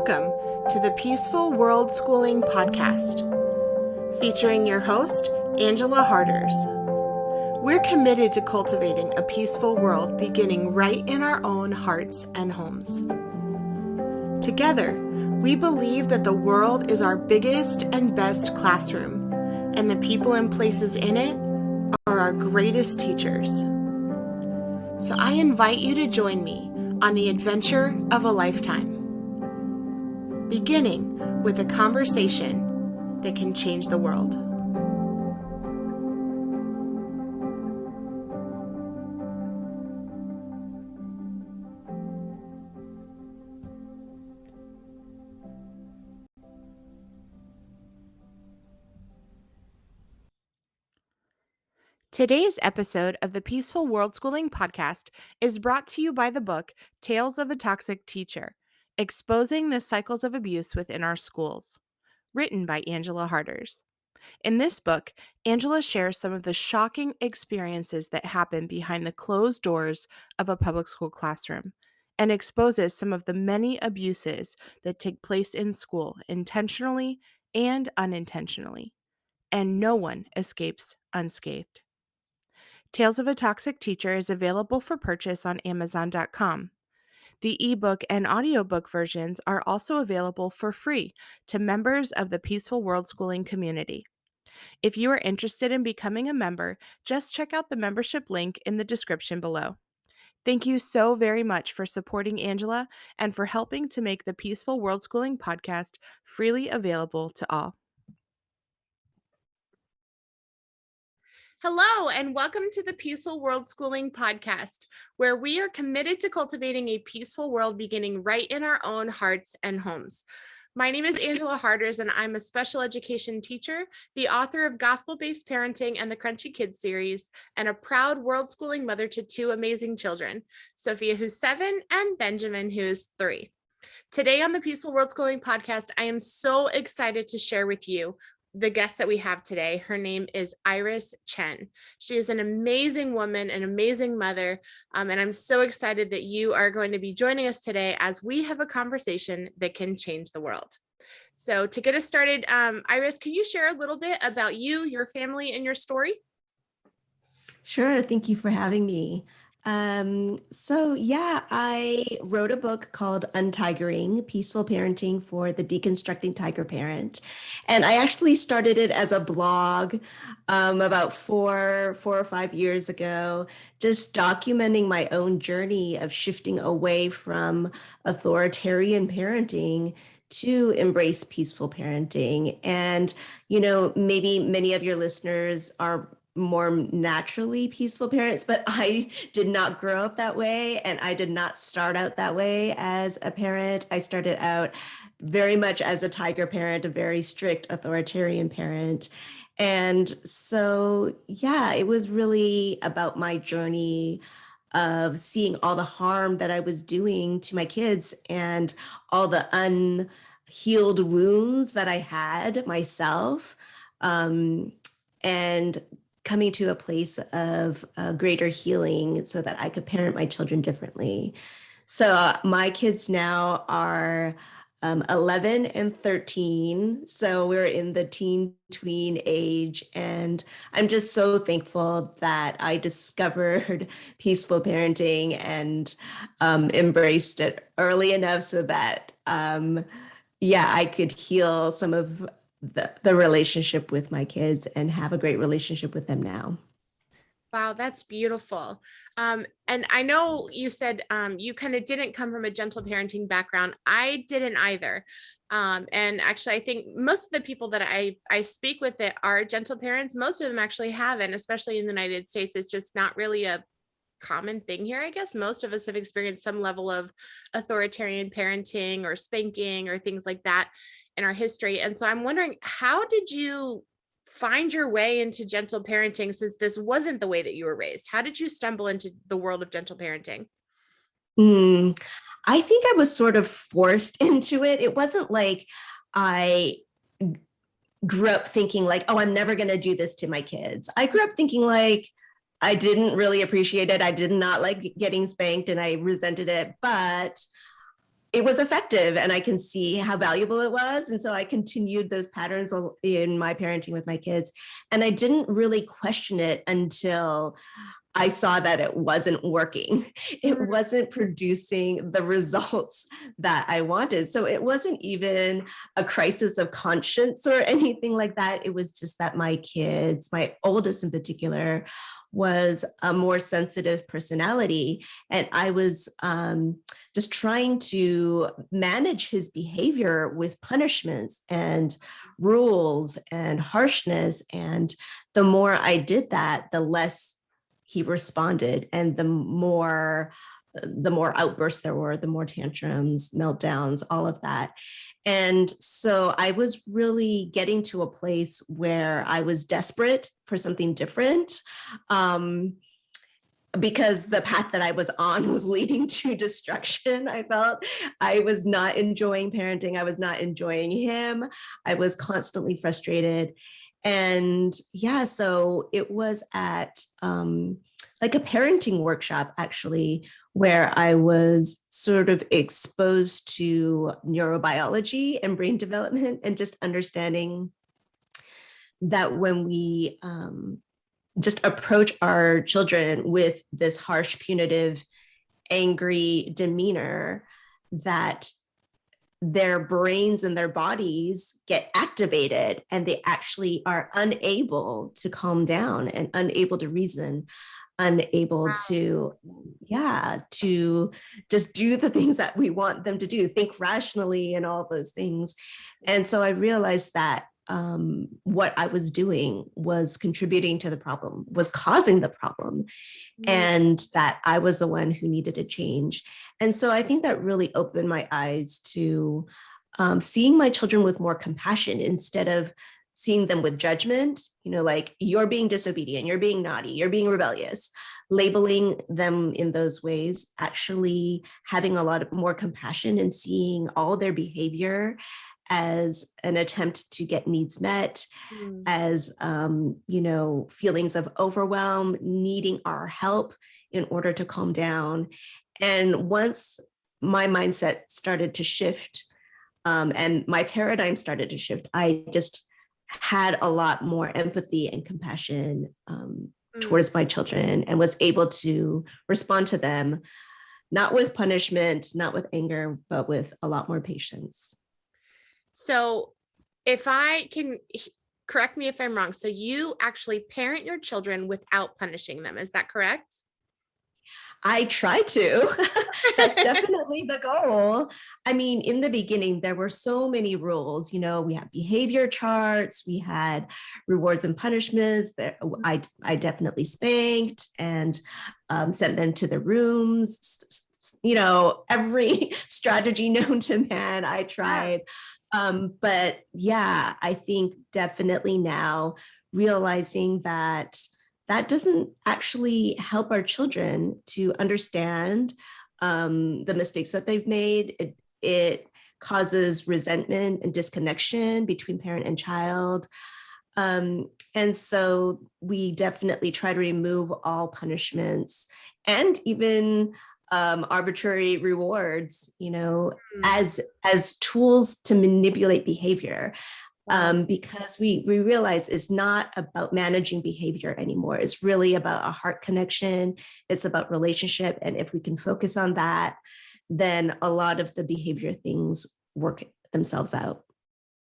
Welcome to the Peaceful Worldschooling podcast, featuring your host, Angela Harders. We're committed to cultivating a peaceful world beginning right in our own hearts and homes. Together, we believe that the world is our biggest and best classroom, and the people and places in it are our greatest teachers. So I invite you to join me on the adventure of a lifetime, beginning with a conversation that can change the world. Today's episode of the Peaceful Worldschooling podcast is brought to you by the book Tales of a Toxic Teacher: Exposing the Cycles of Abuse Within Our Schools, written by Angela Harders. In this book, Angela shares some of the shocking experiences that happen behind the closed doors of a public school classroom and exposes some of the many abuses that take place in school intentionally and unintentionally, and no one escapes unscathed. Tales of a Toxic Teacher is available for purchase on Amazon.com. The ebook and audiobook versions are also available for free to members of the Peaceful Worldschooling community. If you are interested in becoming a member, just check out the membership link in the description below. Thank you so very much for supporting Angela and for helping to make the Peaceful Worldschooling podcast freely available to all. Hello, and welcome to the Peaceful Worldschooling podcast, where we are committed to cultivating a peaceful world beginning right in our own hearts and homes. My name is Angela Harders, and I'm a special education teacher, the author of Gospel-Based Parenting and the Crunchy Kids series, and a proud worldschooling mother to two amazing children, Sophia, who's 7, and Benjamin, who's 3. Today on the Peaceful Worldschooling podcast, I am so excited to share with you the guest that we have today. Her name is Iris Chen. She is an amazing woman, an amazing mother, and I'm so excited that you are going to be joining us today as we have a conversation that can change the world. So to get us started, Iris, can you share a little bit about you, your family, and your story? Sure. Thank you for having me. I wrote a book called Untigering, Peaceful Parenting for the Deconstructing Tiger Parent. And I actually started it as a blog about four or 5 years ago, just documenting my own journey of shifting away from authoritarian parenting to embrace peaceful parenting. And, maybe many of your listeners are more naturally peaceful parents, but I did not grow up that way, and I did not start out that way as a parent. I started out very much as a tiger parent, a very strict authoritarian parent. And so, it was really about my journey of seeing all the harm that I was doing to my kids and all the unhealed wounds that I had myself, and coming to a place of greater healing so that I could parent my children differently. So my kids now are 11 and 13. So we're in the teen tween age. And I'm just so thankful that I discovered peaceful parenting and embraced it early enough so that, I could heal some of the relationship with my kids and have a great relationship with them now. Wow, that's beautiful. And I know you said you kind of didn't come from a gentle parenting background. I didn't either. And actually, I think most of the people that I speak with that are gentle parents, most of them actually haven't, especially in the United States. It's just not really a common thing here. I guess most of us have experienced some level of authoritarian parenting or spanking or things like that in our history. And so I'm wondering, how did you find your way into gentle parenting since this wasn't the way that you were raised? How did you stumble into the world of gentle parenting? I think I was sort of forced into it. It wasn't like I grew up thinking like, oh, I'm never going to do this to my kids. I grew up thinking like, I didn't really appreciate it. I did not like getting spanked and I resented it, but it was effective, and I can see how valuable it was. And so I continued those patterns in my parenting with my kids. And I didn't really question it until I saw that it wasn't working. It Mm. wasn't producing the results that I wanted. So it wasn't even a crisis of conscience or anything like that. It was just that my kids, my oldest in particular, was a more sensitive personality. And I was just trying to manage his behavior with punishments and rules and harshness. And the more I did that, the less he responded, and the more outbursts there were, the more tantrums, meltdowns, all of that. And so I was really getting to a place where I was desperate for something different, because the path that I was on was leading to destruction. I felt I was not enjoying parenting. I was not enjoying him. I was constantly frustrated. And yeah, so it was at like a parenting workshop, actually, where I was sort of exposed to neurobiology and brain development, and just understanding that when we just approach our children with this harsh, punitive, angry demeanor, that their brains and their bodies get activated, and they actually are unable to calm down and unable to reason, unable to, yeah, to just do the things that we want them to do, think rationally and all those things. And so I realized that what I was doing was contributing to the problem, was causing the problem, Mm. and that I was the one who needed a change. And so I think that really opened my eyes to seeing my children with more compassion, instead of seeing them with judgment, like, you're being disobedient, you're being naughty, you're being rebellious, labeling them in those ways, actually having a lot of more compassion and seeing all their behavior as an attempt to get needs met, Mm. as feelings of overwhelm, needing our help in order to calm down. And once my mindset started to shift, and my paradigm started to shift, I just had a lot more empathy and compassion Mm. towards my children, and was able to respond to them, not with punishment, not with anger, but with a lot more patience. So if I can correct me if I'm wrong. So you actually parent your children without punishing them. Is that correct? I try to. That's definitely the goal. I mean, in the beginning, there were so many rules. We had behavior charts, we had rewards and punishments. I definitely spanked and sent them to the rooms. Every strategy known to man, I Yeah. tried. But yeah, I think definitely now realizing that that doesn't actually help our children to understand the mistakes that they've made. It causes resentment and disconnection between parent and child. And so we definitely try to remove all punishments, and even arbitrary rewards, Mm. as tools to manipulate behavior, Wow. because we realize it's not about managing behavior anymore. It's really about a heart connection. It's about relationship. And if we can focus on that, then a lot of the behavior things work themselves out.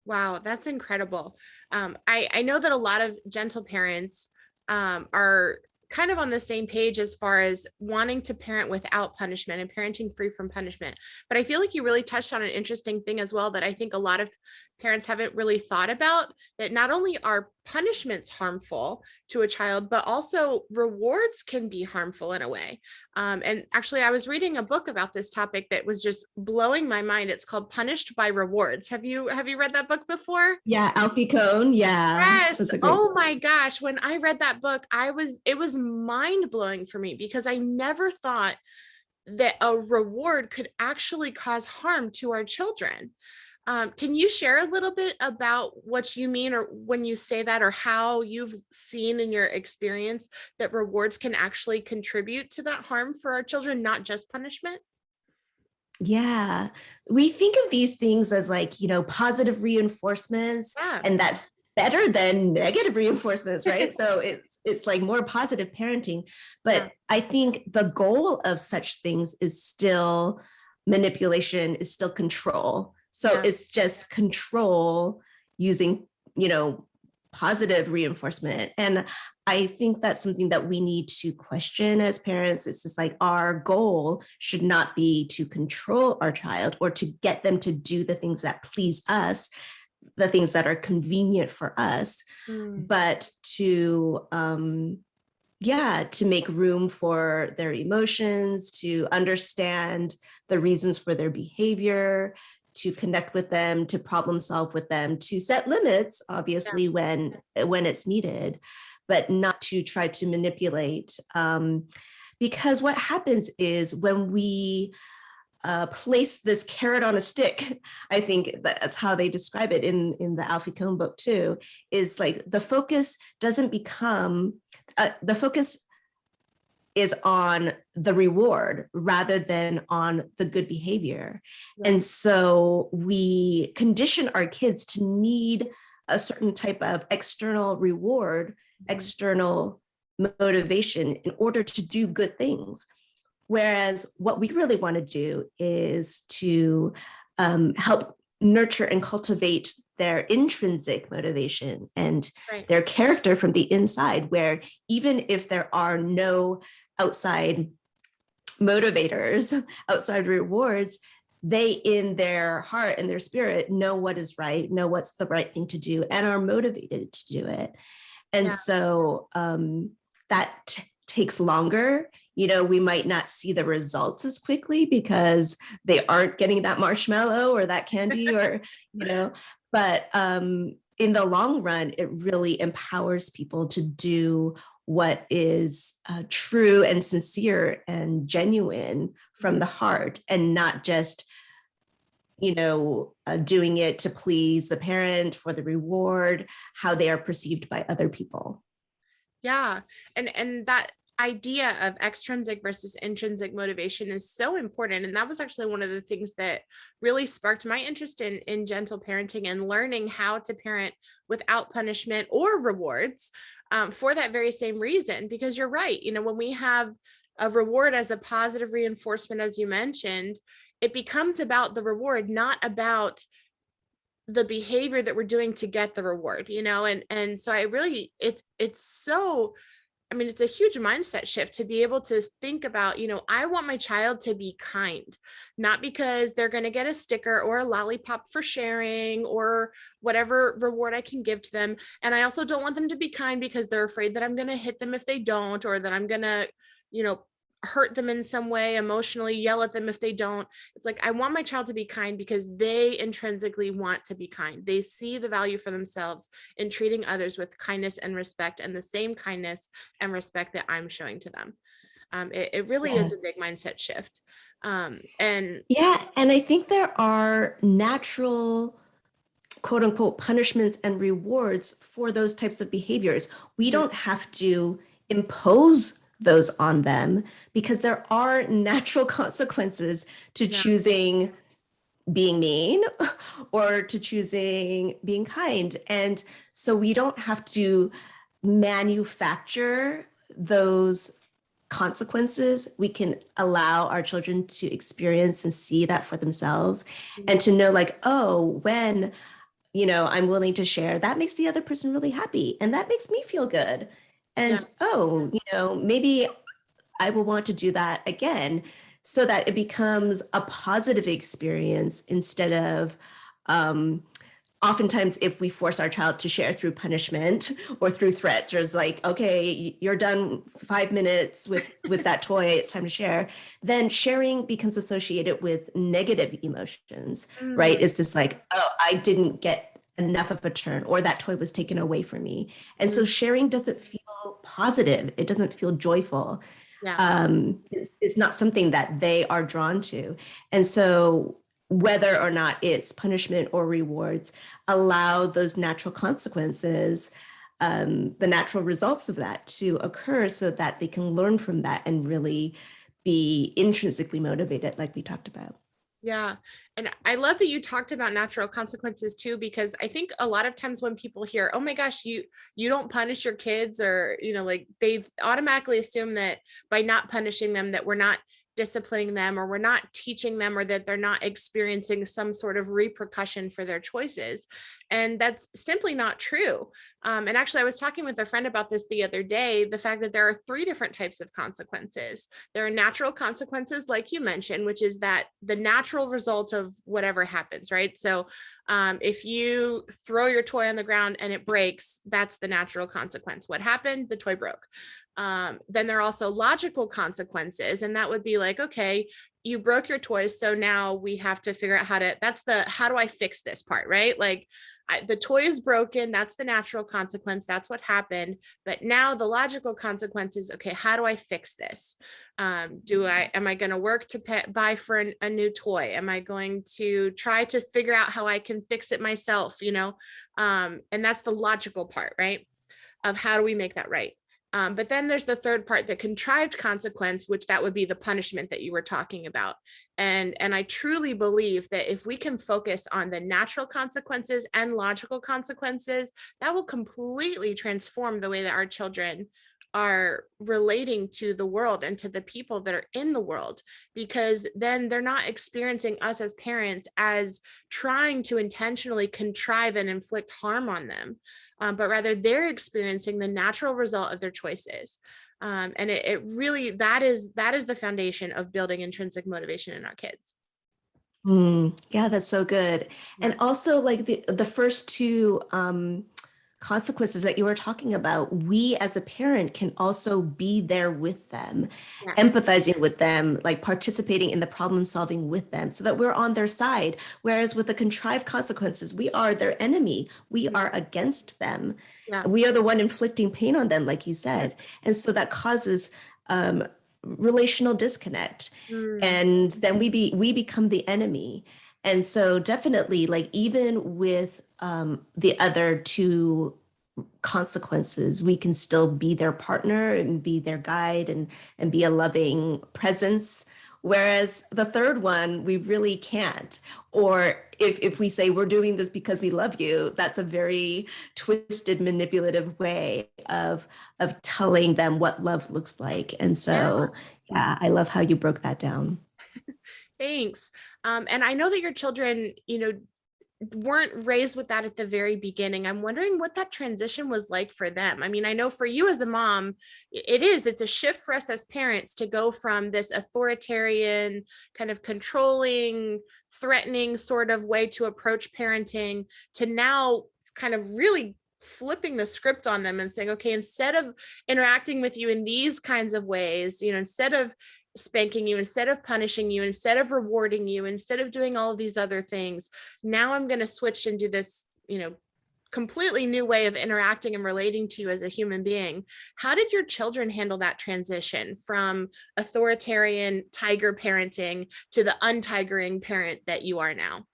Wow, that's incredible. I know that a lot of gentle parents are kind of on the same page as far as wanting to parent without punishment and parenting free from punishment. But I feel like you really touched on an interesting thing as well that I think a lot of parents haven't really thought about, that not only are punishments harmful to a child, but also rewards can be harmful in a way. And actually, I was reading a book about this topic that was just blowing my mind. It's called Punished by Rewards. Have you read that book before? Yeah, Alfie Cohn. Yeah, Yes. that's a great. Oh my gosh. When I read that book, it was mind blowing for me because I never thought that a reward could actually cause harm to our children. Can you share a little bit about what you mean, or when you say that, or how you've seen in your experience that rewards can actually contribute to that harm for our children, not just punishment? Yeah. We think of these things as like, positive reinforcements, Yeah. and that's better than negative reinforcements, right? So it's like more positive parenting. Yeah. But I think the goal of such things is still manipulation, is still control. So Yeah. it's just control using, you know, positive reinforcement. And I think that's something that we need to question as parents. It's just like our goal should not be to control our child or to get them to do the things that please us, the things that are convenient for us, Mm. but to make room for their emotions, to understand the reasons for their behavior, to connect with them, to problem solve with them, to set limits, Yeah. obviously, when it's needed, but not to try to manipulate. Because what happens is when we place this carrot on a stick, I think that's how they describe it in the Alfie Kohn book too, is like the focus doesn't become, the focus is on the reward rather than on the good behavior. And Right. so we condition our kids to need a certain type of external reward, Mhm. external motivation in order to do good things. Whereas what we really want to do is to help nurture and cultivate their intrinsic motivation and Right. their character from the inside, where even if there are no outside motivators, outside rewards, they in their heart and their spirit know what is right, know what's the right thing to do, and are motivated to do it. And Yeah. so that takes longer. We might not see the results as quickly because they aren't getting that marshmallow or that candy, or, but in the long run, it really empowers people to do what is true and sincere and genuine from Mhm. the heart, and not just doing it to please the parent for the reward, how they are perceived by other people. Yeah. And that idea of extrinsic versus intrinsic motivation is so important. And that was actually one of the things that really sparked my interest in gentle parenting and learning how to parent without punishment or rewards, for that very same reason. Because you're right, when we have a reward as a positive reinforcement, as you mentioned, it becomes about the reward, not about the behavior that we're doing to get the reward, and so I really, it's so, I mean, it's a huge mindset shift to be able to think about, I want my child to be kind, not because they're going to get a sticker or a lollipop for sharing or whatever reward I can give to them. And I also don't want them to be kind because they're afraid that I'm going to hit them if they don't, or that I'm going to, you know, hurt them in some way emotionally, yell at them if they don't. It's like, I want my child to be kind because they intrinsically want to be kind. They see the value for themselves in treating others with kindness and respect, and the same kindness and respect that I'm showing to them. It really is a big Yes. mindset shift. And Yeah. And I think there are natural, quote unquote, punishments and rewards for those types of behaviors. We mhm, don't have to impose those on them because there are natural consequences to yeah, choosing being mean or to choosing being kind. And so we don't have to manufacture those consequences. We can allow our children to experience and see that for themselves, and mhm, to know, like, oh, when I'm willing to share, that makes the other person really happy and that makes me feel good. yeah, And oh, maybe I will want to do that again, so that it becomes a positive experience instead of um, oftentimes if we force our child to share through punishment or through threats, or it's like, okay, you're done 5 minutes with that toy, it's time to share, then sharing becomes associated with negative emotions, mm, right? It's just like, oh, I didn't get enough of a turn, or that toy was taken away from me. And mm, so sharing doesn't feel positive, it doesn't feel joyful. yeah, Is not something that they are drawn to. And so whether or not it's punishment or rewards, allow those natural consequences, the natural results of that to occur, so that they can learn from that and really be intrinsically motivated, like we talked about. Yeah. And I love that you talked about natural consequences too, because I think a lot of times when people hear, oh my gosh, you don't punish your kids, or, like they automatically assume that by not punishing them, that we're not disciplining them, or we're not teaching them, or that they're not experiencing some sort of repercussion for their choices. And that's simply not true. And actually, I was talking with a friend about this the other day, the fact that there are three different types of consequences. There are natural consequences, like you mentioned, which is that the natural result of whatever happens, right? So if you throw your toy on the ground and it breaks, that's the natural consequence. What happened? The toy broke. Then there are also logical consequences, and that would be like, okay, you broke your toys, so now we have to figure out how do I fix this part, right? Like the toy is broken, that's the natural consequence, that's what happened. But now the logical consequence is, okay, how do I fix this? Am I going to work to buy for a new toy? Am I going to try to figure out how I can fix it myself? And that's the logical part, right? Of how do we make that right? But then there's the third part, the contrived consequence, which that would be the punishment that you were talking about. And I truly believe that if we can focus on the natural consequences and logical consequences, that will completely transform the way that our children are relating to the world and to the people that are in the world, because then they're not experiencing us as parents as trying to intentionally contrive and inflict harm on them, but rather they're experiencing the natural result of their choices. And it really, that is the foundation of building intrinsic motivation in our kids. Yeah, that's so good. Yeah. And also like the first two consequences that you were talking about, we as a parent can also be there with them, Yes. empathizing with them, like participating in the problem solving with them so that we're on their side. Whereas with the contrived consequences, we are their enemy. We Mhm. are against them. Yeah. We are the one inflicting pain on them, like you Yeah. said. And so that causes um, relational disconnect. Mm. And then we become the enemy. And so definitely, like even with the other two consequences, we can still be their partner and be their guide and be a loving presence. Whereas the third one, we really can't. Or if we say we're doing this because we love you, that's a very twisted, manipulative way of telling them what love looks like. And Yeah. so, yeah, I love how you broke that down. Thanks. And I know that your children, weren't raised with that at the very beginning. I'm wondering what that transition was like for them. I mean, I know for you as a mom, it's a shift for us as parents to go from this authoritarian, kind of controlling, threatening sort of way to approach parenting, to now kind of really flipping the script on them and saying, okay, instead of interacting with you in these kinds of ways, instead of spanking you, instead of punishing you, instead of rewarding you, instead of doing all of these other things, now I'm going to switch and do this, completely new way of interacting and relating to you as a human being. How did your children handle that transition from authoritarian tiger parenting to the untigering parent that you are now?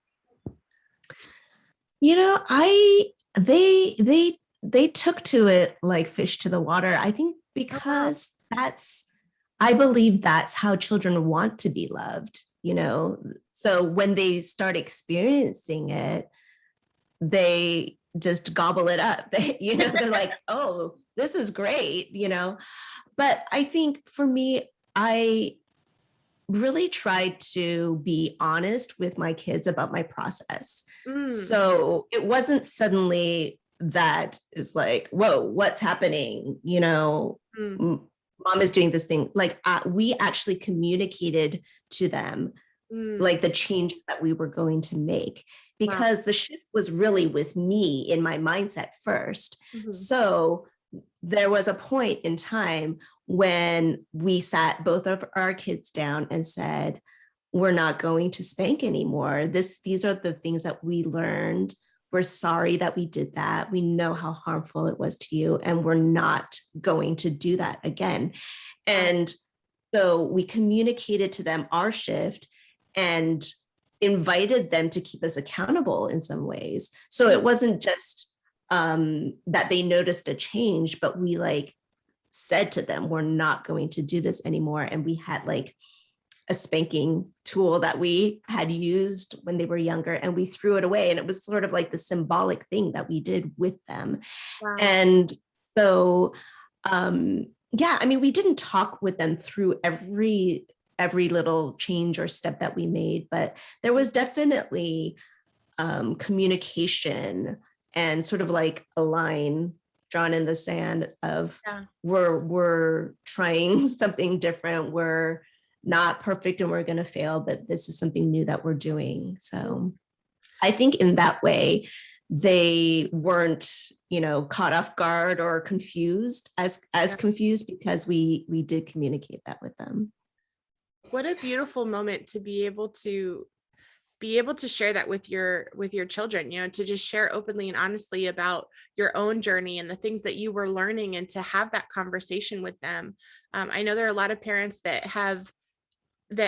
You know, I they took to it like fish to the water. I think Oh, wow. because I believe that's how children want to be loved, you know. So when they start experiencing it, they just gobble it up. They're like, "Oh, this is great," you know. But I think for me, I really tried to be honest with my kids about my process. Mm, So it wasn't suddenly that is like, whoa, what's happening? mm, Mom is doing this thing. Like we actually communicated to them mm. like the changes that we were going to make Wow. because the shift was really with me in my mindset first. Mhm. So there was a point in time when we sat both of our kids down and said, we're not going to spank anymore. These are the things that we learned. We're sorry that we did that. We know how harmful it was to you, and we're not going to do that again. Wow. And so we communicated to them our shift and invited them to keep us accountable in some ways. So Mm, it wasn't just that they noticed a change, but we like said to them, we're not going to do this anymore. And we had like a spanking tool that we had used when they were younger, and we threw it away. And it was sort of like the symbolic thing that we did with them. Wow. And so, yeah, I mean, we didn't talk with them through every little change or step that we made, but there was definitely communication and sort of like a line drawn in the sand of Yeah. we're trying something different, we're not perfect and we're going to fail, but this is something new that we're doing. So I think in that way they weren't, caught off guard or confused as Yeah. confused, because we did communicate that with them. What a beautiful moment to be able to share that with your children, to just share openly and honestly about your own journey and the things that you were learning, and to have that conversation with them. I know there are a lot of parents that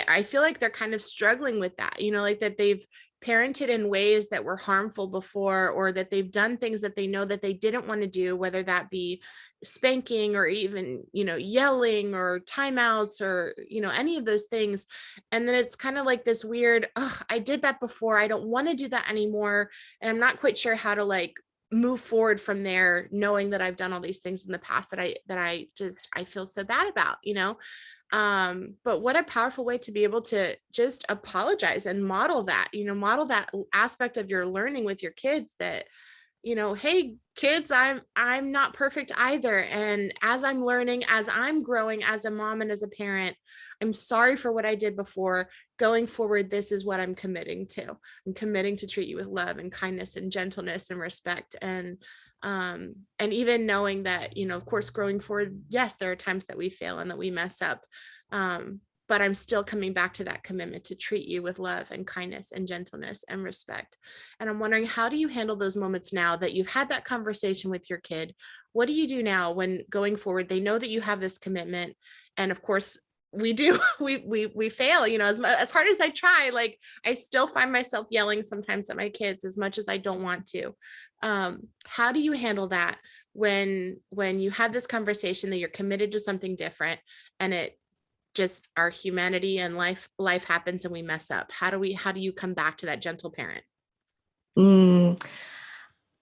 I feel like they're kind of struggling with that, like that they've parented in ways that were harmful before, or that they've done things that they know that they didn't want to do, whether that be spanking or even, yelling or timeouts or, any of those things. And then it's kind of like this weird, oh, I did that before, I don't want to do that anymore. And I'm not quite sure how to like move forward from there, knowing that I've done all these things in the past that I feel so bad about, but what a powerful way to be able to just apologize and model that aspect of your learning with your kids, that, hey kids, I'm not perfect either, and as I'm learning, as I'm growing as a mom and as a parent, I'm sorry for what I did before. Going forward, this is what I'm committing to. I'm committing to treat you with love and kindness and gentleness and respect. And even knowing that, of course, growing forward, yes, there are times that we fail and that we mess up, but I'm still coming back to that commitment to treat you with love and kindness and gentleness and respect. And I'm wondering, how do you handle those moments now that you've had that conversation with your kid? What do you do now when going forward, they know that you have this commitment? And of course, we do, we fail, as hard as I try, like I still find myself yelling sometimes at my kids as much as I don't want to. How do you handle that when you have this conversation that you're committed to something different, and it just, our humanity and life happens and we mess up? How do you come back to that gentle parent? Mm,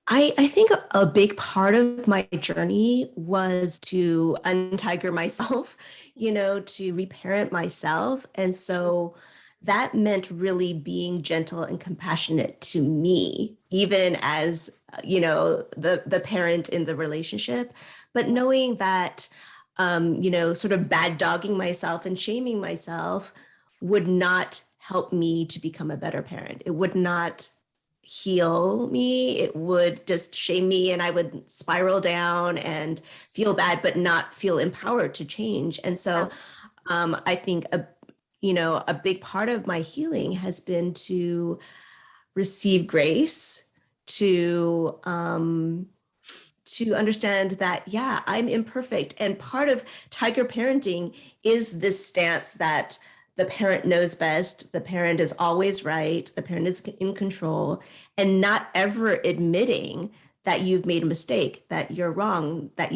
I think a big part of my journey was to untiger myself, to reparent myself. And so that meant really being gentle and compassionate to me, even as, the parent in the relationship, but knowing that, sort of bad dogging myself and shaming myself would not help me to become a better parent. It would not heal me. It would just shame me, and I would spiral down and feel bad, but not feel empowered to change. And Yeah. so I think a big part of my healing has been to receive grace, to understand that, yeah, I'm imperfect. And part of tiger parenting is this stance that the parent knows best, the parent is always right, the parent is in control, and not ever admitting that you've made a mistake, that you're wrong, that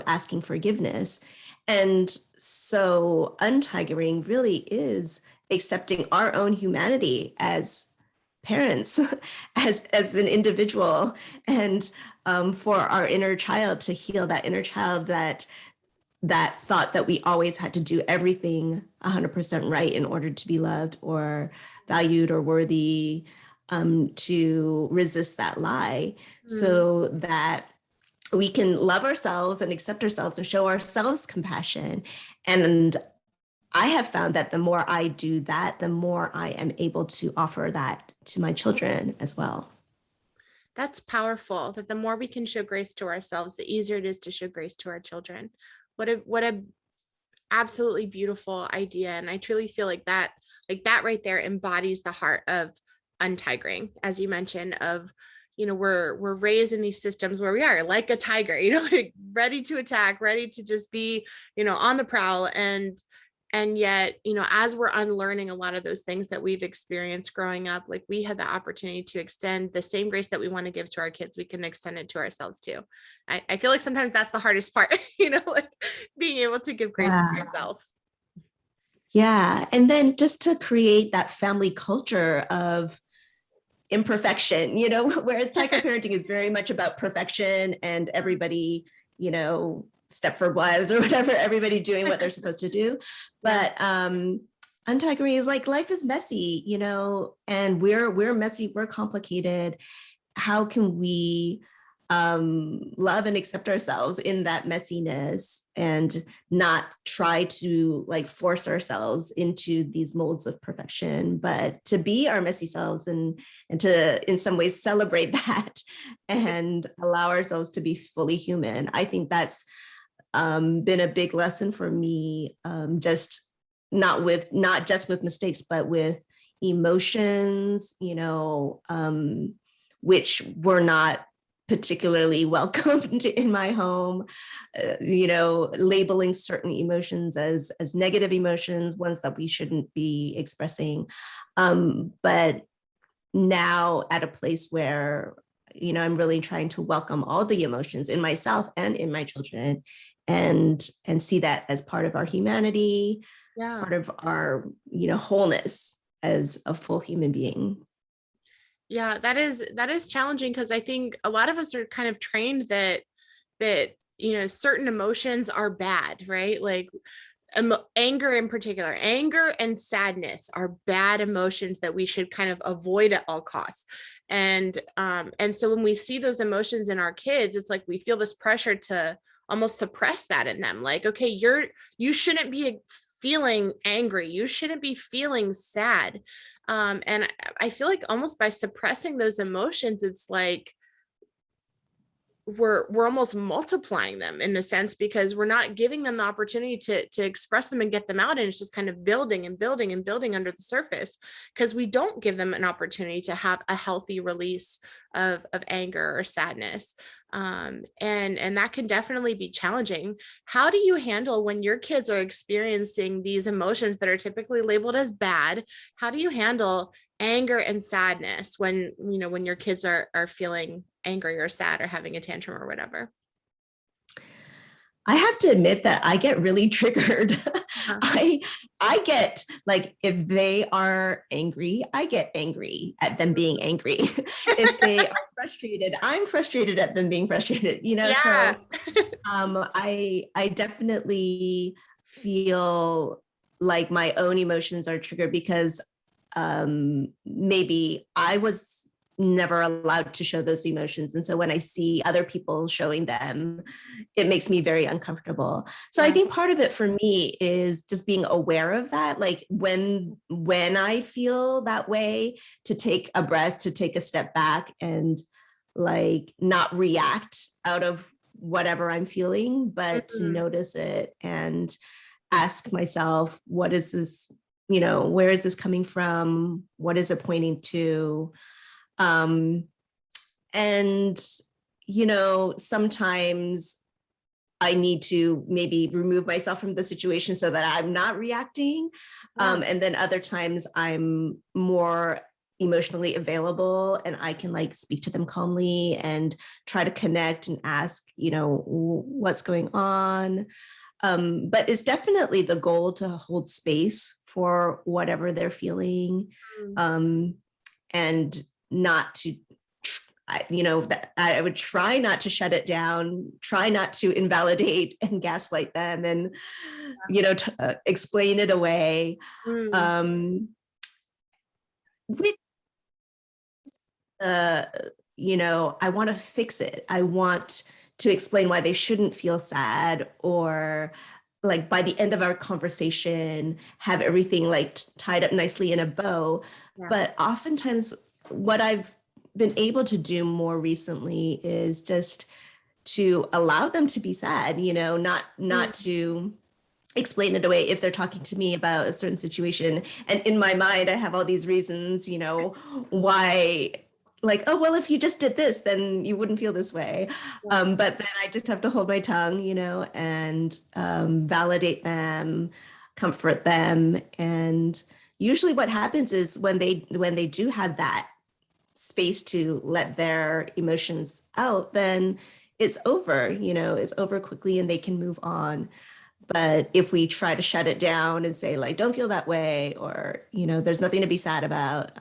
asking forgiveness. And so untigering really is accepting our own humanity as parents, as an individual, and for our inner child to heal, that inner child that thought that we always had to do everything 100% right in order to be loved or valued or worthy, to resist that lie, Mm. so that we can love ourselves and accept ourselves and show ourselves compassion. And I have found that the more I do that, the more I am able to offer that to my children as well. That's powerful, that the more we can show grace to ourselves, the easier it is to show grace to our children. What a absolutely beautiful idea. And I truly feel like that right there embodies the heart of untigering, as you mentioned, of, we're raised in these systems where we are like a tiger, like ready to attack, ready to just be, on the prowl. And yet, as we're unlearning a lot of those things that we've experienced growing up, like we had the opportunity to extend the same grace that we want to give to our kids, we can extend it to ourselves too. I feel like sometimes that's the hardest part, like being able to give grace to Yeah. yourself. Yeah. And then just to create that family culture of imperfection, whereas tiger parenting is very much about perfection and everybody, Stepford wives or whatever, everybody doing what they're supposed to do. Yeah. But untigering is like life is messy, and we're messy, we're complicated. How can we love and accept ourselves in that messiness and not try to like force ourselves into these molds of perfection, but to be our messy selves and to in some ways celebrate that and allow ourselves to be fully human. I think that's been a big lesson for me, just not just with mistakes, but with emotions, which were not particularly welcomed in my home, labeling certain emotions as negative emotions, ones that we shouldn't be expressing. But now at a place where, I'm really trying to welcome all the emotions in myself and in my children and see that as part of our humanity, Yeah. part of our, wholeness as a full human being. Yeah, that is challenging because I think a lot of us are kind of trained that certain emotions are bad, right? Like anger in particular, anger and sadness are bad emotions that we should kind of avoid at all costs. And so when we see those emotions in our kids, it's like we feel this pressure to almost suppress that in them. Like, okay, you shouldn't be feeling angry, you shouldn't be feeling sad. And I feel like almost by suppressing those emotions, it's like we're almost multiplying them in a sense because we're not giving them the opportunity to express them and get them out, and it's just kind of building and building and building under the surface because we don't give them an opportunity to have a healthy release of anger or sadness. And that can definitely be challenging. How do you handle when your kids are experiencing these emotions that are typically labeled as bad? How do you handle anger and sadness when your kids are feeling angry or sad or having a tantrum or whatever? I have to admit that I get really triggered. Uh-huh. I I get like if they are angry, I get angry at them being angry. If they are frustrated, I'm frustrated at them being frustrated. Yeah. So I definitely feel like my own emotions are triggered because maybe I was never allowed to show those emotions. And so when I see other people showing them, it makes me very uncomfortable. So I Yeah. think part of it for me is just being aware of that. Like when I feel that way, to take a breath, to take a step back and like not react out of whatever I'm feeling, but to Mhm. notice it and ask myself, what is this, where is this coming from? What is it pointing to? Um, and, sometimes I need to maybe remove myself from the situation so that I'm not reacting. Yeah. And then other times I'm more emotionally available and I can like speak to them calmly and try to connect and ask, what's going on. But it's definitely the goal to hold space for whatever they're feeling, Mm. um, and not to that I would try not to shut it down, try not to invalidate and gaslight them, and explain it away. Mm. Um, with uh, I want to fix it. I want to explain why they shouldn't feel sad, or like by the end of our conversation, have everything like tied up nicely in a bow. Yeah. But oftentimes, what I've been able to do more recently is just to allow them to be sad, not Mm. to explain it away if they're talking to me about a certain situation. And in my mind, I have all these reasons, why, like, oh, well, if you just did this, then you wouldn't feel this way. Yeah. But then I just have to hold my tongue, and validate them, comfort them. And usually what happens is when they do have that space to let their emotions out, then it's over, it's over quickly and they can move on. But if we try to shut it down and say like, don't feel that way, or, there's nothing to be sad about,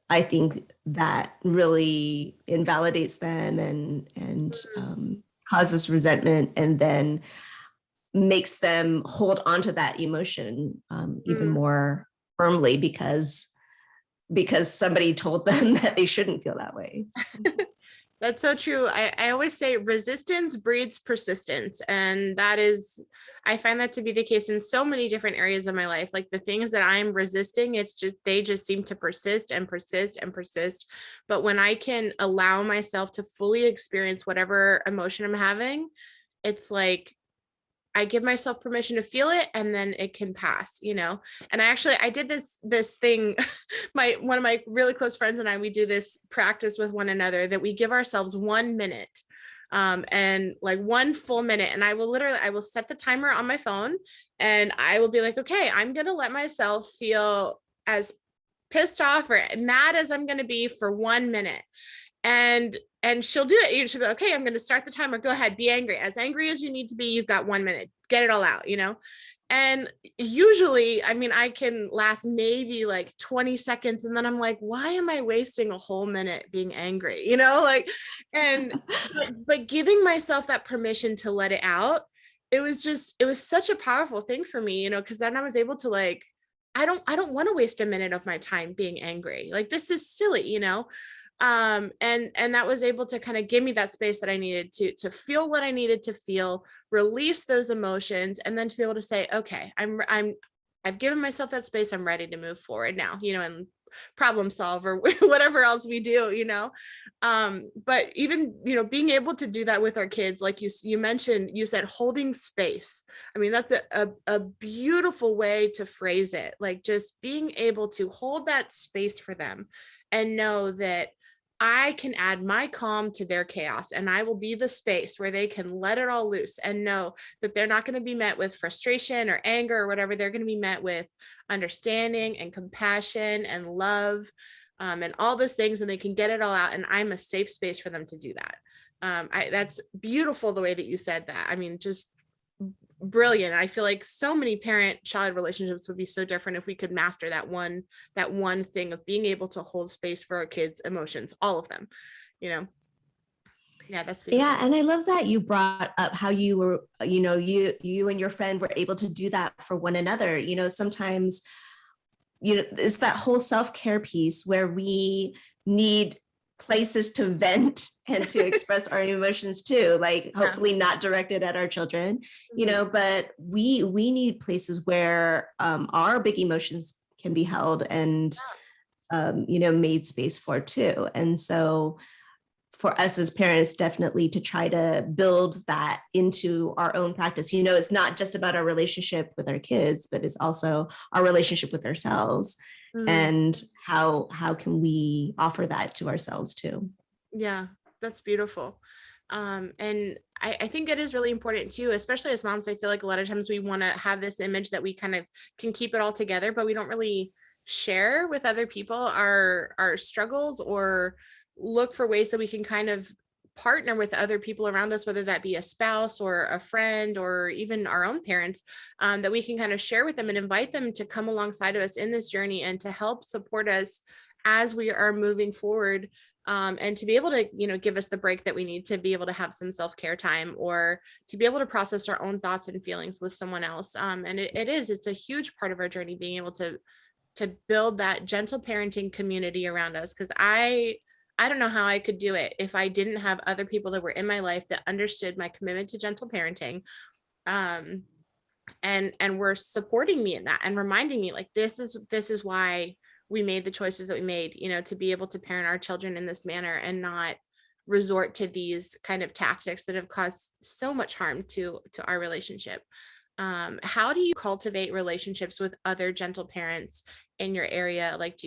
I think that really invalidates them and causes resentment, and then makes them hold on to that emotion even Mm. more firmly because somebody told them that they shouldn't feel that way. So. That's so true. I always say resistance breeds persistence. And that is, I find that to be the case in so many different areas of my life. Like the things that I'm resisting, they just seem to persist and persist and persist. But when I can allow myself to fully experience whatever emotion I'm having, it's like I give myself permission to feel it and then it can pass. And I did this thing, one of my really close friends and I, we do this practice with one another that we give ourselves 1 minute. And like 1 full minute. And I will set the timer on my phone and I will be like, okay, I'm going to let myself feel as pissed off or mad as I'm going to be for 1 minute. And she'll do it. She'll go, okay, I'm going to start the timer. Go ahead, be angry as you need to be. You've got 1 minute. Get it all out. And usually, I mean, I can last maybe like 20 seconds. And then I'm like, why am I wasting a whole minute being angry? And but giving myself that permission to let it out, it was such a powerful thing for me, because then I was able to like, I don't want to waste a minute of my time being angry. Like, this is silly. And that was able to kind of give me that space that I needed to feel what I needed to feel, release those emotions, and then to be able to say, okay, I've given myself that space. I'm ready to move forward now, and problem solve or whatever else we do. But even, being able to do that with our kids, like you mentioned, you said holding space. I mean, that's a beautiful way to phrase it. Like just being able to hold that space for them and know that I can add my calm to their chaos, and I will be the space where they can let it all loose and know that they're not going to be met with frustration or anger or whatever. They're going to be met with understanding and compassion and love, and all those things, and they can get it all out. And I'm a safe space for them to do that. That's beautiful the way that you said that. I mean, just brilliant. I feel like so many parent-child relationships would be so different if we could master that one thing of being able to hold space for our kids' emotions, all of them. Yeah, that's beautiful. Yeah, and I love that you brought up how you were, you and your friend were able to do that for one another. Sometimes, it's that whole self-care piece where we need places to vent and to express our emotions too, like Yeah. hopefully not directed at our children, Mhm. but we need places where our big emotions can be held and made space for too. And so for us as parents, definitely to try to build that into our own practice. It's not just about our relationship with our kids, but it's also our relationship with ourselves, Mm. and how can we offer that to ourselves too. Yeah, that's beautiful. And I think it is really important too, especially as moms. I feel like a lot of times we want to have this image that we kind of can keep it all together, but we don't really share with other people our struggles or look for ways that we can kind of partner with other people around us, whether that be a spouse or a friend or even our own parents, that we can kind of share with them and invite them to come alongside of us in this journey and to help support us as we are moving forward, and to be able to give us the break that we need to be able to have some self-care time or to be able to process our own thoughts and feelings with someone else. And it's a huge part of our journey being able to build that gentle parenting community around us, because I don't know how I could do it if I didn't have other people that were in my life that understood my commitment to gentle parenting, um, and were supporting me in that and reminding me like this is why we made the choices that we made, to be able to parent our children in this manner and not resort to these kind of tactics that have caused so much harm to our relationship. How do you cultivate relationships with other gentle parents in your area? Like,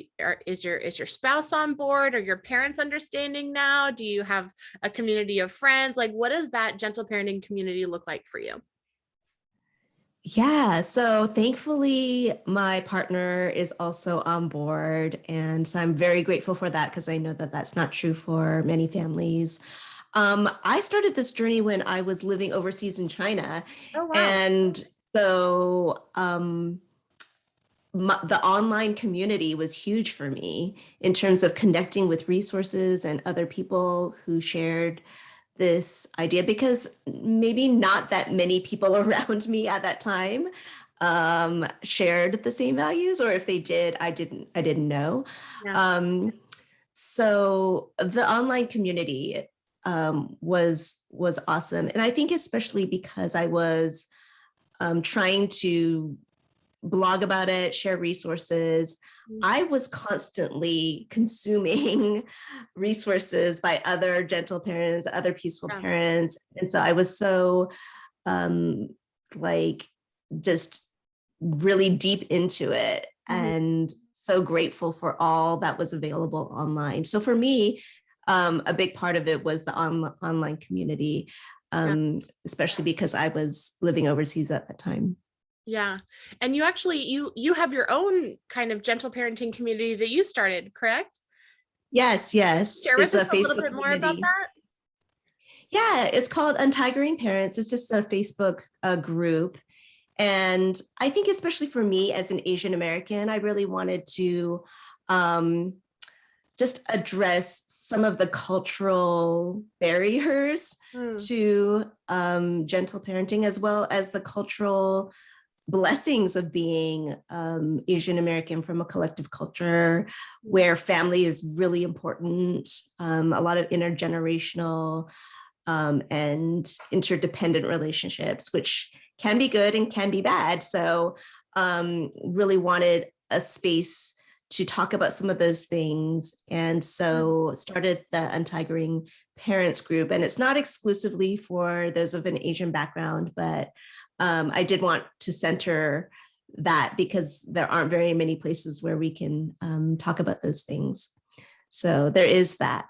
is your spouse on board? Or your parents understanding now? Do you have a community of friends? Like, what does that gentle parenting community look like for you? Yeah, so thankfully my partner is also on board, and so I'm very grateful for that because I know that that's not true for many families. I started this journey when I was living overseas in China. Oh, wow. And so the online community was huge for me in terms of connecting with resources and other people who shared this idea, because maybe not that many people around me at that time shared the same values, or if they did, I didn't know. Yeah. Um, so the online community was awesome, and I think especially because I was trying to blog about it, share resources. Mm. I was constantly consuming resources by other gentle parents, other peaceful Yeah. parents. And so I was so um, like just really deep into it Mhm. and so grateful for all that was available online. So for me, a big part of it was the online community, Yeah. especially because I was living overseas at that time. Yeah. And you actually you have your own kind of gentle parenting community that you started, correct? Yes, yes. Share with It's us a a little Facebook bit more about community. that. Yeah, it's called Untigering Parents. It's just a Facebook group. And I think, especially for me as an Asian American, I really wanted to um, just address some of the cultural barriers Mm. to gentle parenting, as well as the cultural blessings of being Asian American from a collective culture where family is really important, a lot of intergenerational and interdependent relationships, which can be good and can be bad. So, really wanted a space to talk about some of those things. And Mm. so started the Untigering Parents group. And it's not exclusively for those of an Asian background, but I did want to center that because there aren't very many places where we can talk about those things. So there is that.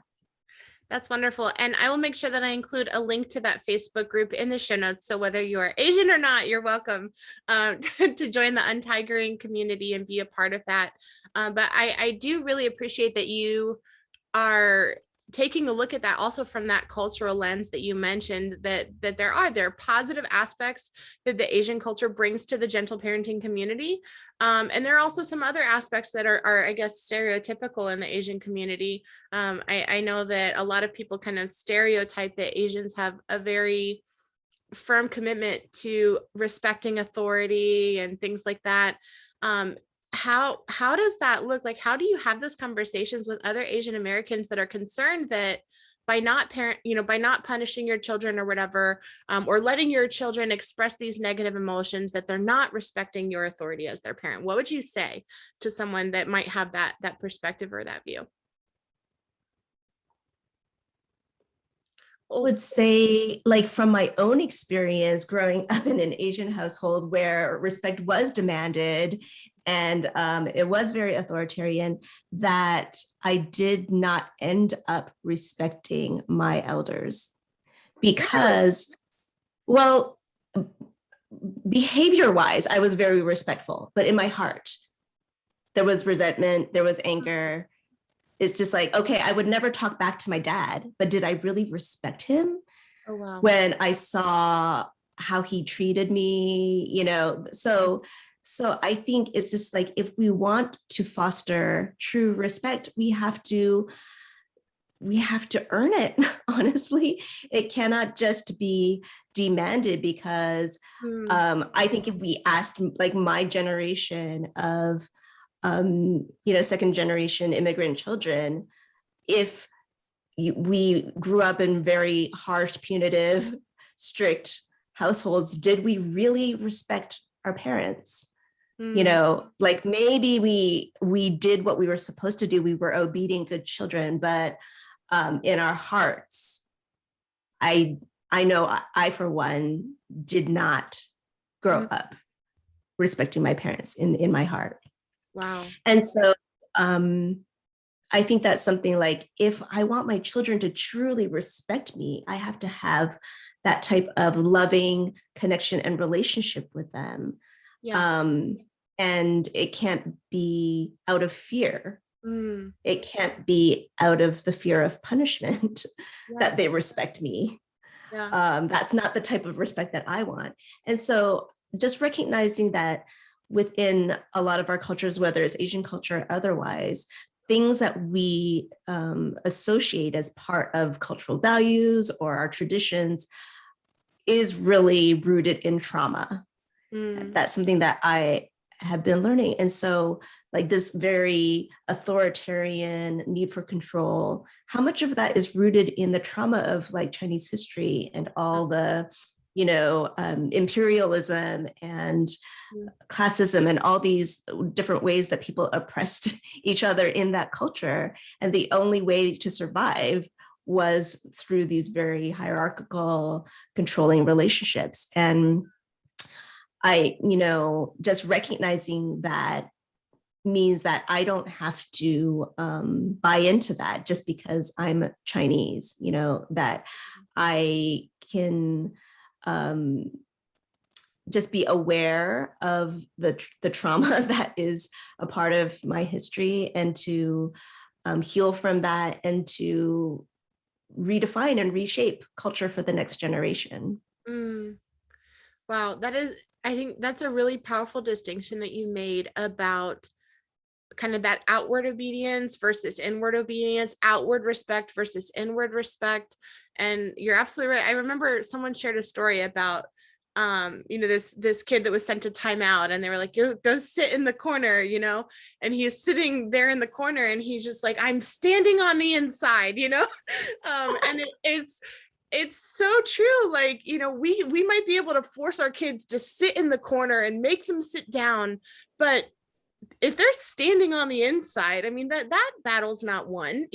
That's wonderful. And I will make sure that I include a link to that Facebook group in the show notes. So whether you are Asian or not, you're welcome to join the Untigering community and be a part of that. But I do really appreciate that you are taking a look at that also from that cultural lens that you mentioned, that there are positive aspects that the Asian culture brings to the gentle parenting community, and there are also some other aspects that are I guess stereotypical in the Asian community. I know that a lot of people kind of stereotype that Asians have a very firm commitment to respecting authority and things like that. Um, how does that look like? How do you have those conversations with other Asian Americans that are concerned that by not by not punishing your children or whatever, or letting your children express these negative emotions, that they're not respecting your authority as their parent? What would you say to someone that might have that perspective or that view? Oh, Would say, like, from my own experience growing up in an Asian household where respect was demanded and it was very authoritarian, that I did not end up respecting my elders really? because, well, behavior wise, I was very respectful, but in my heart, there was resentment, there was anger. It's just like, okay, I would never talk back to my dad, but did I really respect him Oh, wow. when I saw how he treated me, so I think it's just like, if we want to foster true respect, we have to earn it. Honestly, it cannot just be demanded, because Hmm. I think if we asked, like, my generation of second generation immigrant children, if we grew up in very harsh, punitive, strict households, did we really respect our parents? Hmm. Like, maybe we did what we were supposed to do. We were obedient, good children, but in our hearts, I I know I for one did not grow Hmm. up respecting my parents in my heart. Wow. And so I think that's something, like, if I want my children to truly respect me, I have to have that type of loving connection and relationship with them. Yeah. Um, and it can't be out of fear. Mm, It can't be out of the fear of punishment yeah. that they respect me. Yeah. That's not the type of respect that I want. And so just recognizing that within a lot of our cultures, whether it's Asian culture or otherwise, things that we associate as part of cultural values or our traditions is really rooted in trauma. Mm, That's something that I have been learning. And so, like this very authoritarian need for control, how much of that is rooted in the trauma of like Chinese history and all the, imperialism and mm, classism and all these different ways that people oppressed each other in that culture. And the only way to survive was through these very hierarchical, controlling relationships. And just recognizing that means that I don't have to buy into that just because I'm Chinese, that I can um, just be aware of the trauma that is a part of my history and to heal from that and to redefine and reshape culture for the next generation. mm. Wow, I think that's a really powerful distinction that you made about kind of that outward obedience versus inward obedience, outward respect versus inward respect. And you're absolutely right. I remember someone shared a story about this kid that was sent to timeout, and they were like, go sit in the corner, and he's sitting there in the corner and he's just like, I'm standing on the inside. And it's so true. Like, we might be able to force our kids to sit in the corner and make them sit down, but if they're standing on the inside, I mean, that battle's not won,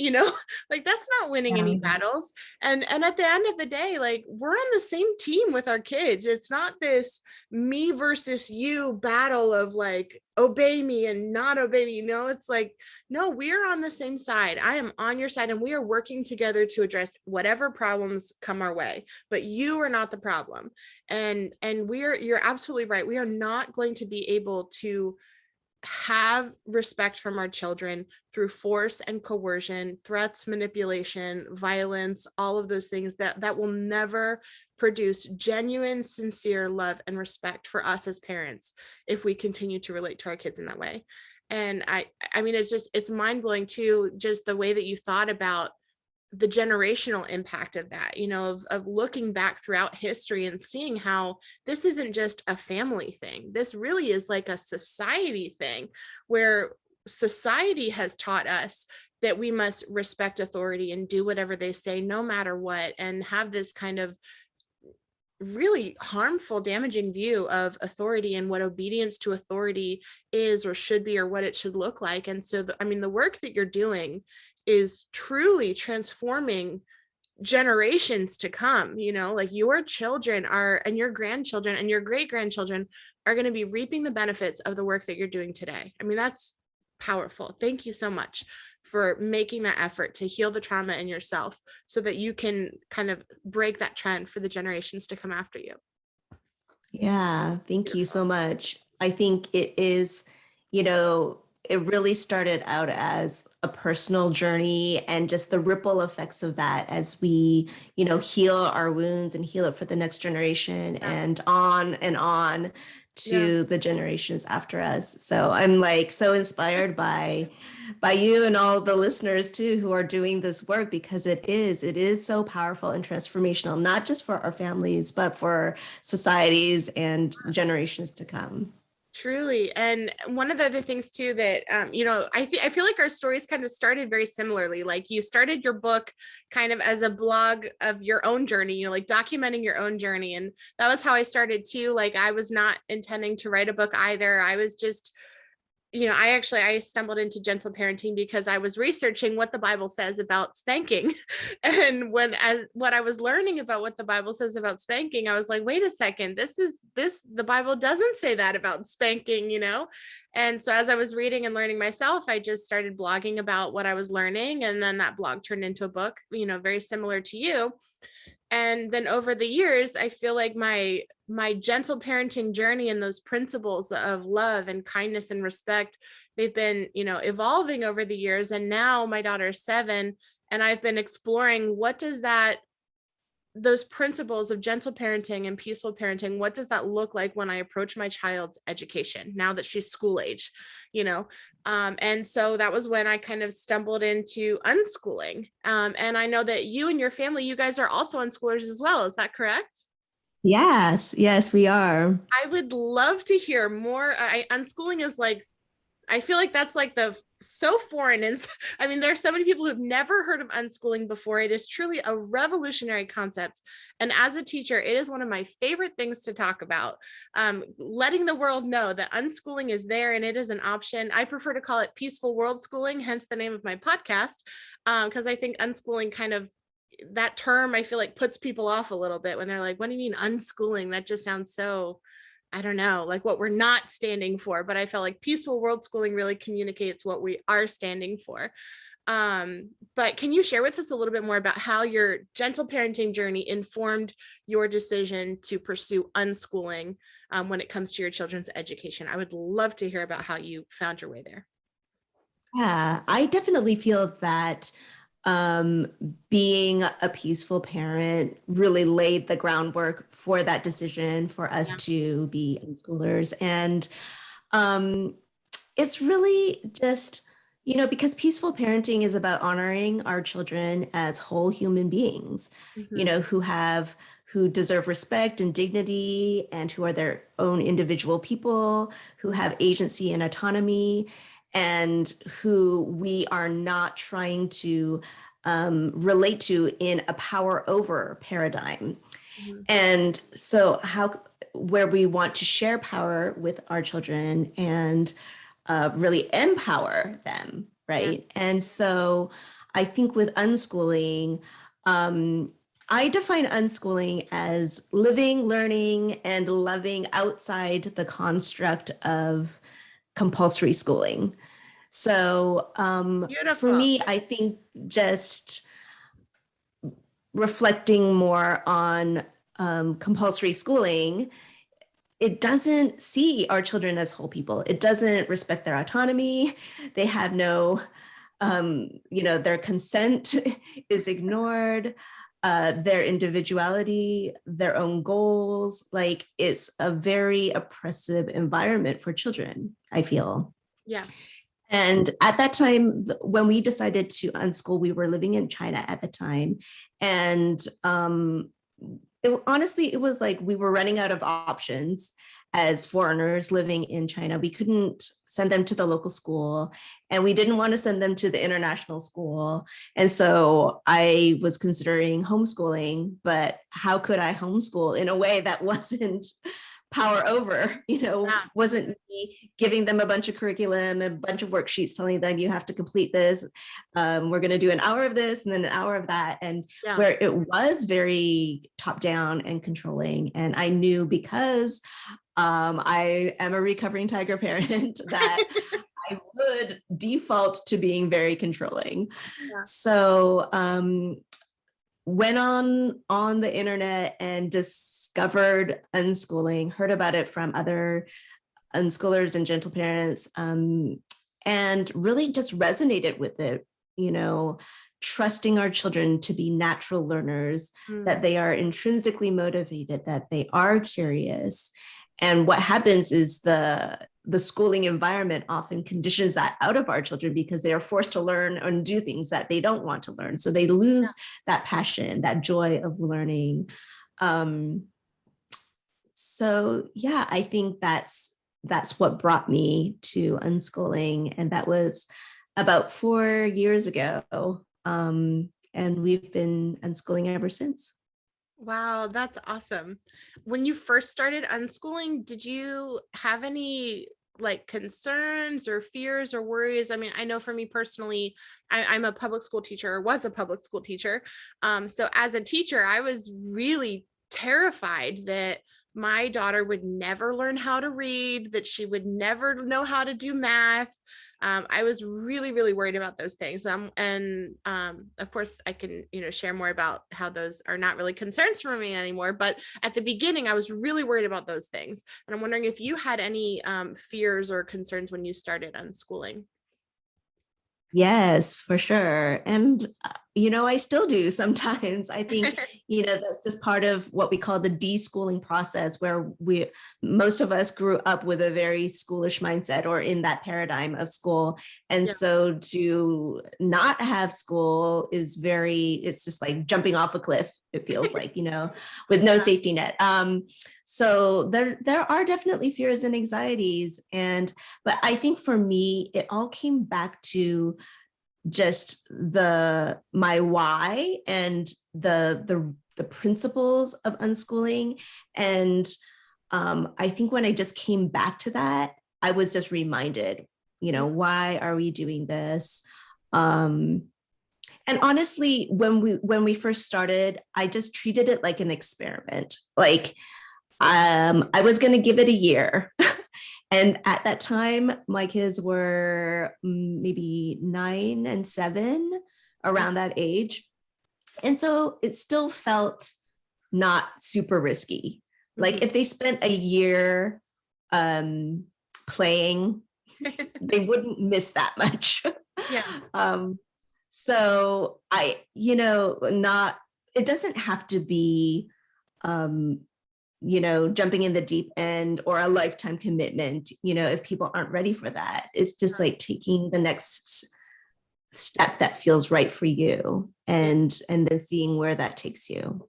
like that's not winning any battles. And at the end of the day, like, we're on the same team with our kids. It's not this me versus you battle of like, obey me and not obey me. It's like, no, we're on the same side. I am on your side, and we are working together to address whatever problems come our way, but you are not the problem. And you're absolutely right. We are not going to be able to have respect from our children through force and coercion, threats, manipulation, violence, all of those things that will never produce genuine, sincere love and respect for us as parents if we continue to relate to our kids in that way. And I mean, it's mind-blowing too, just the way that you thought about the generational impact of that, of looking back throughout history and seeing how this isn't just a family thing. This really is like a society thing, where society has taught us that we must respect authority and do whatever they say, no matter what, and have this kind of really harmful, damaging view of authority and what obedience to authority is or should be or what it should look like. And so, the work that you're doing is truly transforming generations to come. Like, your children are, and your grandchildren and your great grandchildren are going to be reaping the benefits of the work that you're doing today. I mean, that's powerful. Thank you so much for making that effort to heal the trauma in yourself so that you can kind of break that trend for the generations to come after you. Yeah, thank you Beautiful. so much. I think it is, it really started out as a personal journey and just the ripple effects of that as we, heal our wounds and heal it for the next generation Yeah. and on Yeah. to the generations after us. So I'm like so inspired by you and all the listeners too who are doing this work because it is so powerful and transformational, not just for our families, but for societies and generations to come. Truly. And one of the other things too that I feel like our stories kind of started very similarly. Like, you started your book kind of as a blog of your own journey, like documenting your own journey. And that was how I started too. Like, I was not intending to write a book either. I was just, I stumbled into gentle parenting because I was researching what the Bible says about spanking. And what I was learning about what the Bible says about spanking, I was like, wait a second, the Bible doesn't say that about spanking. And so as I was reading and learning myself, I just started blogging about what I was learning. And then that blog turned into a book, very similar to you. And then over the years, I feel like my gentle parenting journey and those principles of love and kindness and respect, they've been, evolving over the years. And now my daughter's 7, and I've been exploring what does those principles of gentle parenting and peaceful parenting, what does that look like when I approach my child's education now that she's school age, you know? And so that was when I kind of stumbled into unschooling. And I know that you and your family, you guys are also unschoolers as well. Is that correct? Yes, yes, we are. I would love to hear more. Unschooling is like, I feel like that's like so foreign. And I mean, there are so many people who've never heard of unschooling before. It is truly a revolutionary concept. And as a teacher, it is one of my favorite things to talk about. Letting the world know that unschooling is there and it is an option. I prefer to call it peaceful world schooling, hence the name of my podcast, because I think unschooling kind of, that term I feel like puts people off a little bit when they're like, what do you mean unschooling? That just sounds so, I don't know, like what we're not standing for. But I felt like peaceful world schooling really communicates what we are standing for. But can you share with us a little bit more about how your gentle parenting journey informed your decision to pursue unschooling when it comes to your children's education? I would love to hear about how you found your way there. Yeah, I definitely feel that um, being a peaceful parent really laid the groundwork for that decision for us Yeah. to be unschoolers. And um, it's really just, because peaceful parenting is about honoring our children as whole human beings, Mhm. who deserve respect and dignity and who are their own individual people, who have agency and autonomy, and who we are not trying to relate to in a power over paradigm. Mhm. And so where we want to share power with our children and really empower them, Yeah. right? And so I think with unschooling, um, I define unschooling as living, learning, and loving outside the construct of compulsory schooling. So for Beautiful. me, I think just reflecting more on compulsory schooling, it doesn't see our children as whole people. It doesn't respect their autonomy. They have no, their consent is ignored, their individuality, their own goals. Like it's a very oppressive environment for children, I feel. Yeah. And at that time, when we decided to unschool, we were living in China at the time. And honestly, it was like we were running out of options as foreigners living in China. We couldn't send them to the local school, and we didn't want to send them to the international school. And so I was considering homeschooling, but how could I homeschool in a way that wasn't power over, Yeah. wasn't me giving them a bunch of curriculum, a bunch of worksheets telling them you have to complete this. We're going to do an hour of this and then an hour of that. And Yeah. where it was very top down and controlling. And I knew because I am a recovering tiger parent that I would default to being very controlling. Yeah. So went on the internet and discovered unschooling, heard about it from other unschoolers and gentle parents, and really just resonated with it, trusting our children to be natural learners, that Mm. they are intrinsically motivated, that they are curious. And what happens is the schooling environment often conditions that out of our children because they are forced to learn and do things that they don't want to learn. So they lose that passion, that joy of learning. Um, so yeah, I think that's what brought me to unschooling, and that was about 4 years ago. And we've been unschooling ever since. Wow, that's awesome. When you first started unschooling, did you have any like concerns or fears or worries? I mean, I know for me personally, I'm a public school teacher or was a public school teacher. So as a teacher, I was really terrified that my daughter would never learn how to read, that she would never know how to do math. I was really, really worried about those things. And of course, I can, share more about how those are not really concerns for me anymore. But at the beginning, I was really worried about those things. And I'm wondering if you had any fears or concerns when you started unschooling. Yes, for sure. And, I still do sometimes. I think, that's just part of what we call the deschooling process, where most of us grew up with a very schoolish mindset or in that paradigm of school. And Yeah. so to not have school it's just like jumping off a cliff, it feels like, with no Yeah. safety net. So there are definitely fears and anxieties. But I think for me, it all came back to just my why and the principles of unschooling. And I think when I just came back to that, I was just reminded, why are we doing this? Um, and honestly, when we first started, I just treated it like an experiment. Like I was going to give it a year. And at that time, my kids were maybe 9 and 7, around that age. And so it still felt not super risky. Mhm. Like if they spent a year um, playing, they wouldn't miss that much. Yeah. um, so not, it doesn't have to be um, jumping in the deep end or a lifetime commitment, if people aren't ready for that. It's just like taking the next step that feels right for you, Yeah. and then seeing where that takes you.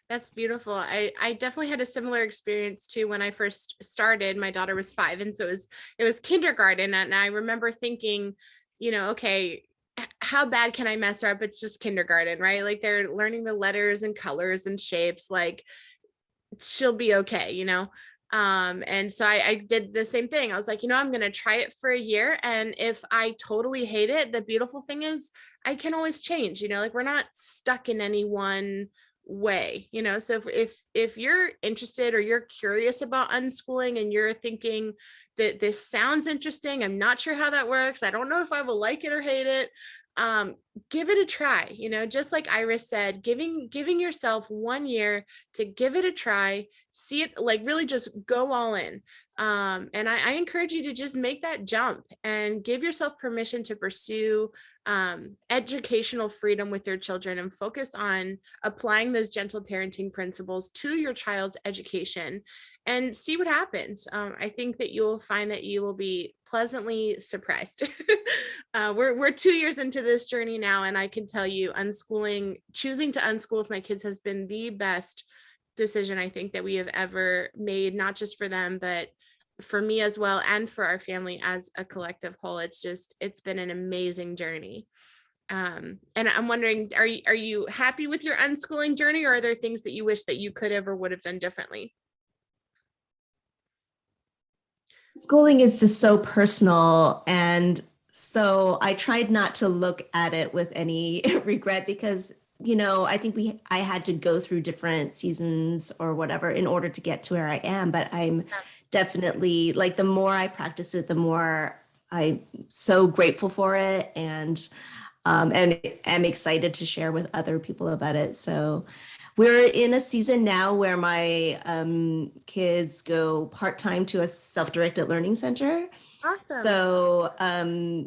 That's beautiful. I definitely had a similar experience too when I first started. My daughter was 5, and so it was kindergarten, and I remember thinking, okay, how bad can I mess her up? It's just kindergarten, right? Like they're learning the letters and colors and shapes. Like she'll be okay. And so I did the same thing. I was like, I'm going to try it for a year, and if I totally hate it, the beautiful thing is I can always change. Like we're not stuck in any one way. So if you're interested or you're curious about unschooling and you're thinking that this sounds interesting, I'm not sure how that works, I don't know if I will like it or hate it, um give it a try. Just like Iris said, giving yourself 1 year to give it a try, see it, like really just go all in. And I encourage you to just make that jump and give yourself permission to pursue educational freedom with your children and focus on applying those gentle parenting principles to your child's education and see what happens. I think that you will find that you will be pleasantly surprised. We're 2 years into this journey now, and I can tell you, choosing to unschool with my kids has been the best decision I think that we have ever made, not just for them, but for me as well, and for our family as a collective whole. It's been an amazing journey. And I'm wondering, are you happy with your unschooling journey, or are there things that you wish that you could have or would have done differently? Schooling is just so personal, and so I tried not to look at it with any regret, because I think I had to go through different seasons or whatever in order to get to where I am. But I'm definitely, like, the more I practice it, the more I'm so grateful for it, and am excited to share with other people about it. So we're in a season now where my kids go part-time to a self-directed learning center. Awesome. So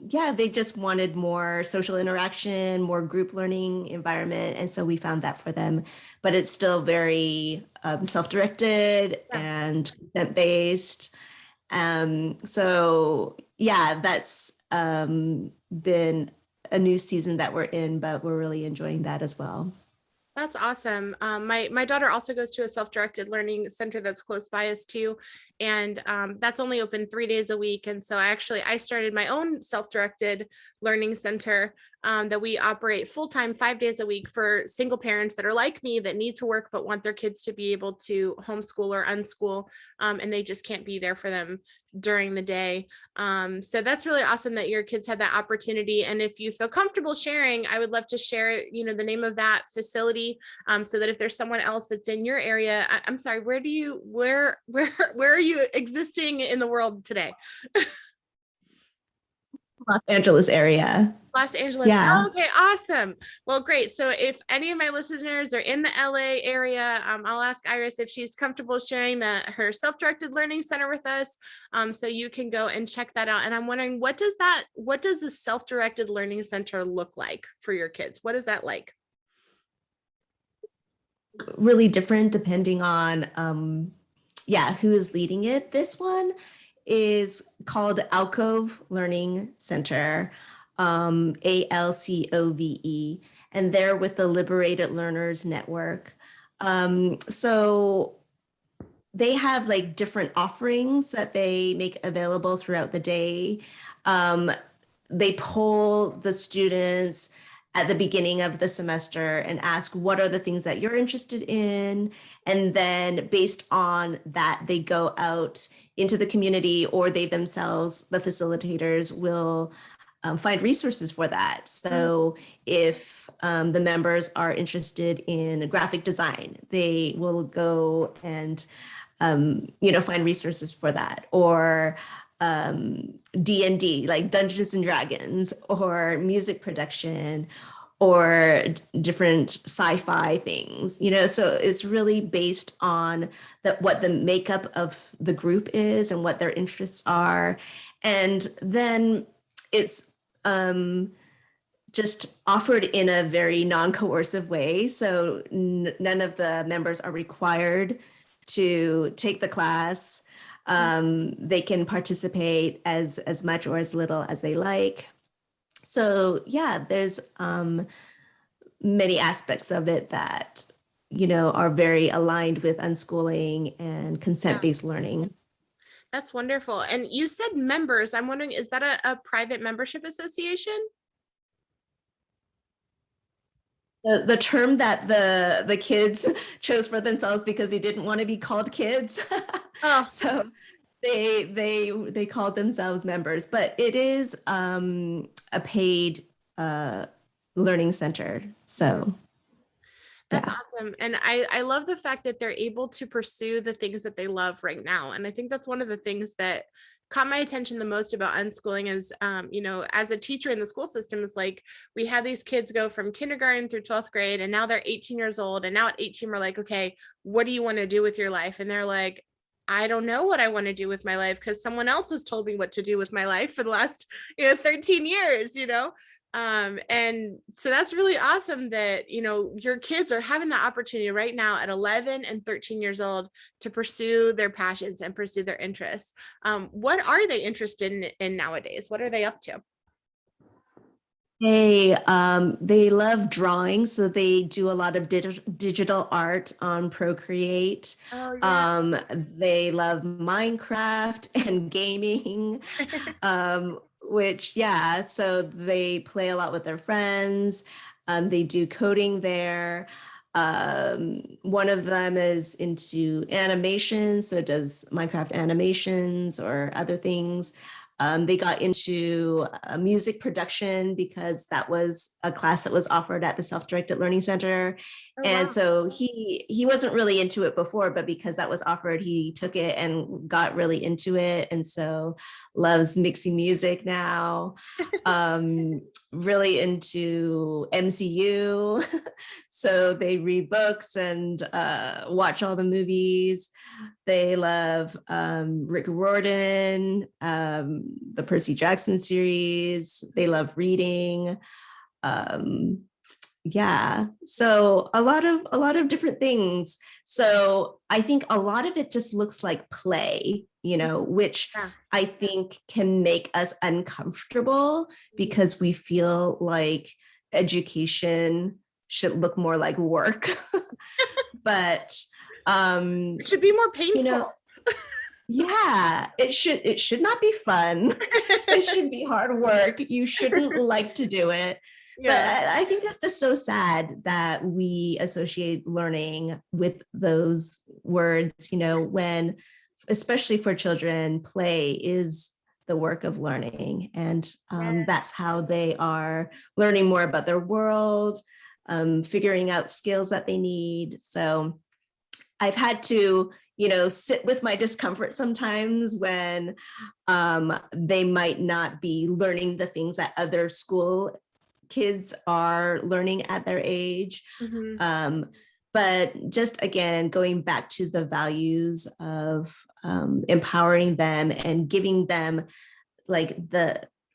yeah, they just wanted more social interaction, more group learning environment. And so we found that for them. But it's still very self-directed Yeah. and consent-based. So yeah, that's been a new season that we're in, but we're really enjoying that as well. That's awesome. My daughter also goes to a self-directed learning center that's close by us too, and that's only open 3 days a week. And so I started my own self-directed learning center that we operate full-time 5 days a week for single parents that are like me, that need to work but want their kids to be able to homeschool or unschool, and they just can't be there for them during the day. So that's really awesome that your kids had that opportunity. And if you feel comfortable sharing, I would love to share, the name of that facility, so that if there's someone else that's in your area. I'm sorry, where are you existing in the world today? Los Angeles area. Los Angeles. Yeah. Oh, okay, awesome. Well, great. So if any of my listeners are in the LA area, I'll ask Iris if she's comfortable sharing her self-directed learning center with us. So you can go and check that out. And I'm wondering, what does a self-directed learning center look like for your kids? What is that like? Really different depending on who is leading it. This one is called Alcove Learning Center, ALCOVE, and they're with the Liberated Learners Network. So they have like different offerings that they make available throughout the day. Um, they poll the students at the beginning of the semester and ask what are the things that you're interested in, and then based on that they go out into the community, or they themselves, the facilitators, will find resources for that. So if the members are interested in graphic design, they will go and find resources for that, or D&D, like Dungeons and Dragons, or music production, or different sci-fi things, so it's really based on what the makeup of the group is and what their interests are. And then it's just offered in a very non-coercive way. So none of the members are required to take the class. They can participate as much or as little as they like. So yeah, there's many aspects of it that are very aligned with unschooling and Yeah, consent-based learning. that's wonderful. And you said members. I'm wondering, is that a private membership association? The term that the kids chose for themselves because they didn't want to be called kids. Oh, So they called themselves members, but it is a paid learning center. So that's yeah. awesome. And I love the fact that they're able to pursue the things that they love right now. And I think that's one of the things that caught my attention the most about unschooling is, as a teacher in the school system, is like, we have these kids go from kindergarten through 12th grade, and now they're 18 years old. And now at 18, we're like, okay, what do you want to do with your life? And they're like, I don't know what I want to do with my life because someone else has told me what to do with my life for the last, 13 years. And so that's really awesome that, your kids are having the opportunity right now at 11 and 13 years old to pursue their passions and pursue their interests. What are they interested in nowadays? What are they up to? They love drawing, so they do a lot of digital art on Procreate. Oh, yeah. They love Minecraft and gaming, which, yeah, so they play a lot with their friends. They do coding there. One of them is into animation, so does Minecraft animations or other things. They got into music production because that was a class that was offered at the Self-Directed Learning Center. Oh, And wow. so he wasn't really into it before, but because that was offered, he took it and got really into it. And so loves mixing music now. Really into MCU. So they read books and watch all the movies. They love Rick Riordan, the Percy Jackson series. They love reading. Um, yeah, so a lot of different things. So I think a lot of it just looks like play, which Yeah. I think can make us uncomfortable because we feel like education should look more like work. But It should be more you know, painful. yeah, it should not be fun. It should be hard work. You shouldn't like to do it. But Yeah. I think it's just so sad that we associate learning with those words, when, especially for children, play is the work of learning. And Yeah. that's how they are learning more about their world, figuring out skills that they need. So I've had to, sit with my discomfort sometimes when they might not be learning the things that other school kids are learning at their age. Mhm. Um, but just again, going back to the values of empowering them and giving them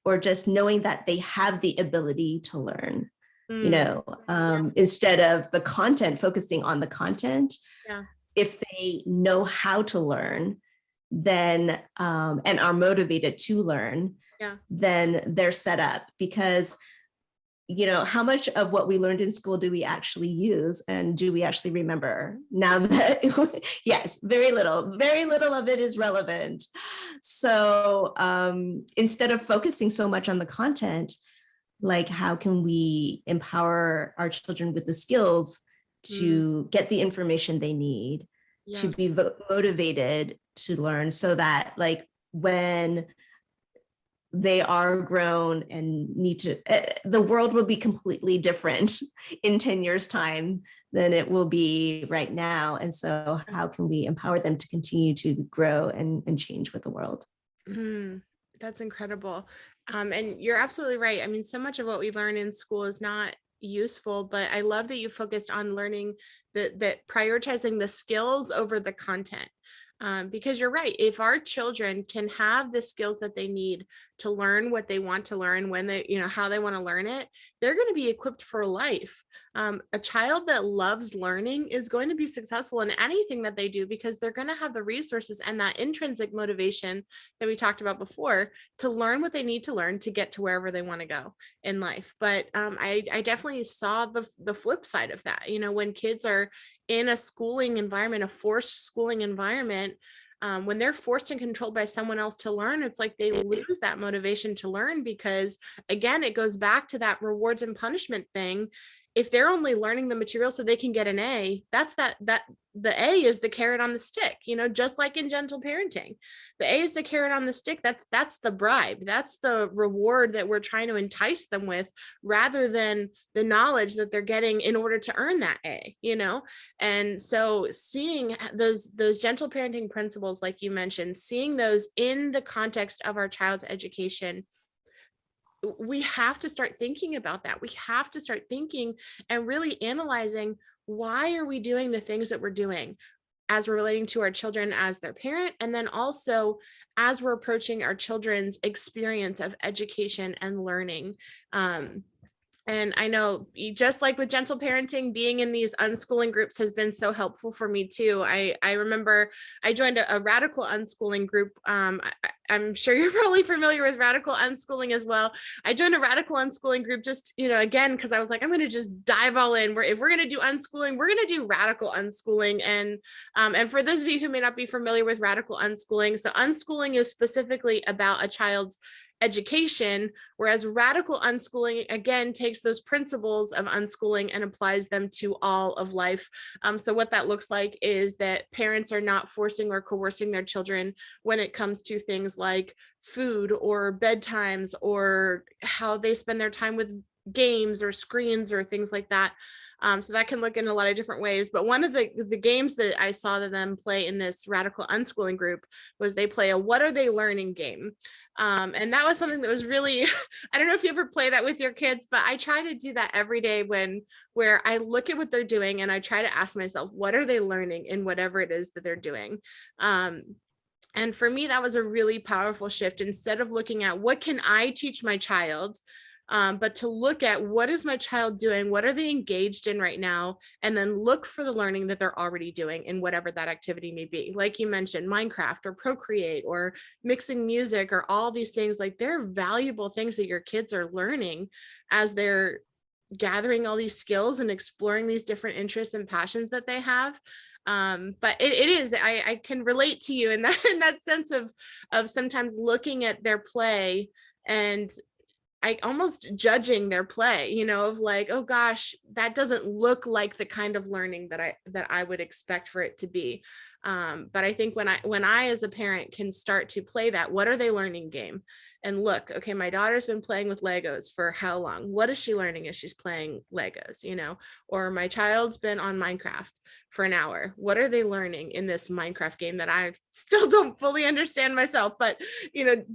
or just knowing that they have the ability to learn, Mm. instead of the content, focusing on the content. Yeah. If they know how to learn, then and are motivated to learn, Yeah. then they're set up. Because how much of what we learned in school do we actually use, and do we actually remember now that yes, very little of it is relevant. So instead of focusing so much on the content, like, how can we empower our children with the skills Mm. to get the information they need, to Yeah. be motivated to learn, so that, like, when they are grown and need to, the world will be completely different in 10 years time than it will be right now. And so how can we empower them to continue to grow and change with the world? Mm. That's incredible. And you're absolutely right. I mean, so much of what we learn in school is not useful, but I love that you focused on learning that prioritizing the skills over the content. Because you're right. If our children can have the skills that they need to learn what they want to learn, when they, how they want to learn it, they're going to be equipped for life. A child that loves learning is going to be successful in anything that they do, because they're going to have the resources and that intrinsic motivation that we talked about before to learn what they need to learn to get to wherever they want to go in life. But I definitely saw the flip side of that. When kids are in a schooling environment, a forced schooling environment, when they're forced and controlled by someone else to learn, it's like they lose that motivation to learn, because again, it goes back to that rewards and punishment thing. If they're only learning the material so they can get an A, that's that the A is the carrot on the stick, just like in gentle parenting. The A is the carrot on the stick. That's the bribe. That's the reward that we're trying to entice them with, rather than the knowledge that they're getting in order to earn that A. And so seeing those gentle parenting principles, like you mentioned, seeing those in the context of our child's education, we have to start thinking about that. We have to start thinking and really analyzing, why are we doing the things that we're doing as we're relating to our children as their parent, and then also as we're approaching our children's experience of education and learning. And I know, just like with gentle parenting, being in these unschooling groups has been so helpful for me too. I remember I joined a radical unschooling group. I'm sure you're probably familiar with radical unschooling as well. I joined a radical unschooling group just, again, because I was like, I'm going to just dive all in. If we're going to do unschooling, we're going to do radical unschooling. And for those of you who may not be familiar with radical unschooling, so unschooling is specifically about a child's education, whereas radical unschooling again takes those principles of unschooling and applies them to all of life. So what that looks like is that parents are not forcing or coercing their children when it comes to things like food or bedtimes, or how they spend their time with games or screens or things like that. So that can look in a lot of different ways. But one of the games that I saw them play in this radical unschooling group was they play a "What Are They Learning" game. And that was something that was really, I don't know if you ever play that with your kids, but I try to do that every day where I look at what they're doing and I try to ask myself, what are they learning in whatever it is that they're doing? And for me, that was a really powerful shift. Instead of looking at what can I teach my child, but to look at what is my child doing, what are they engaged in right now, and then look for the learning that they're already doing in whatever that activity may be. Like you mentioned, Minecraft or Procreate or mixing music or all these things, like they're valuable things that your kids are learning as they're gathering all these skills and exploring these different interests and passions that they have. But it is, I can relate to you in that sense of sometimes looking at their play and I almost judging their play, of like, oh gosh, that doesn't look like the kind of learning that I would expect for it to be. But I think when I as a parent can start to play that, what are they learning game? And look, okay, my daughter's been playing with Legos for how long? What is she learning as she's playing Legos, or my child's been on Minecraft for an hour. What are they learning in this Minecraft game that I still don't fully understand myself? But,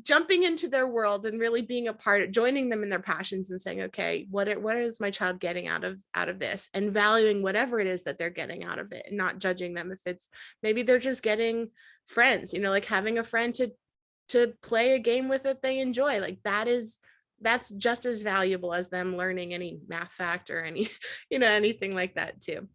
jumping into their world and really being a part, joining them in their passions and saying, okay, what is my child getting out of this, and valuing whatever it is that they're getting out of it, and not judging them if it's maybe they're just getting friends, like having a friend to play a game with that they enjoy. Like that's just as valuable as them learning any math fact or any, anything like that too.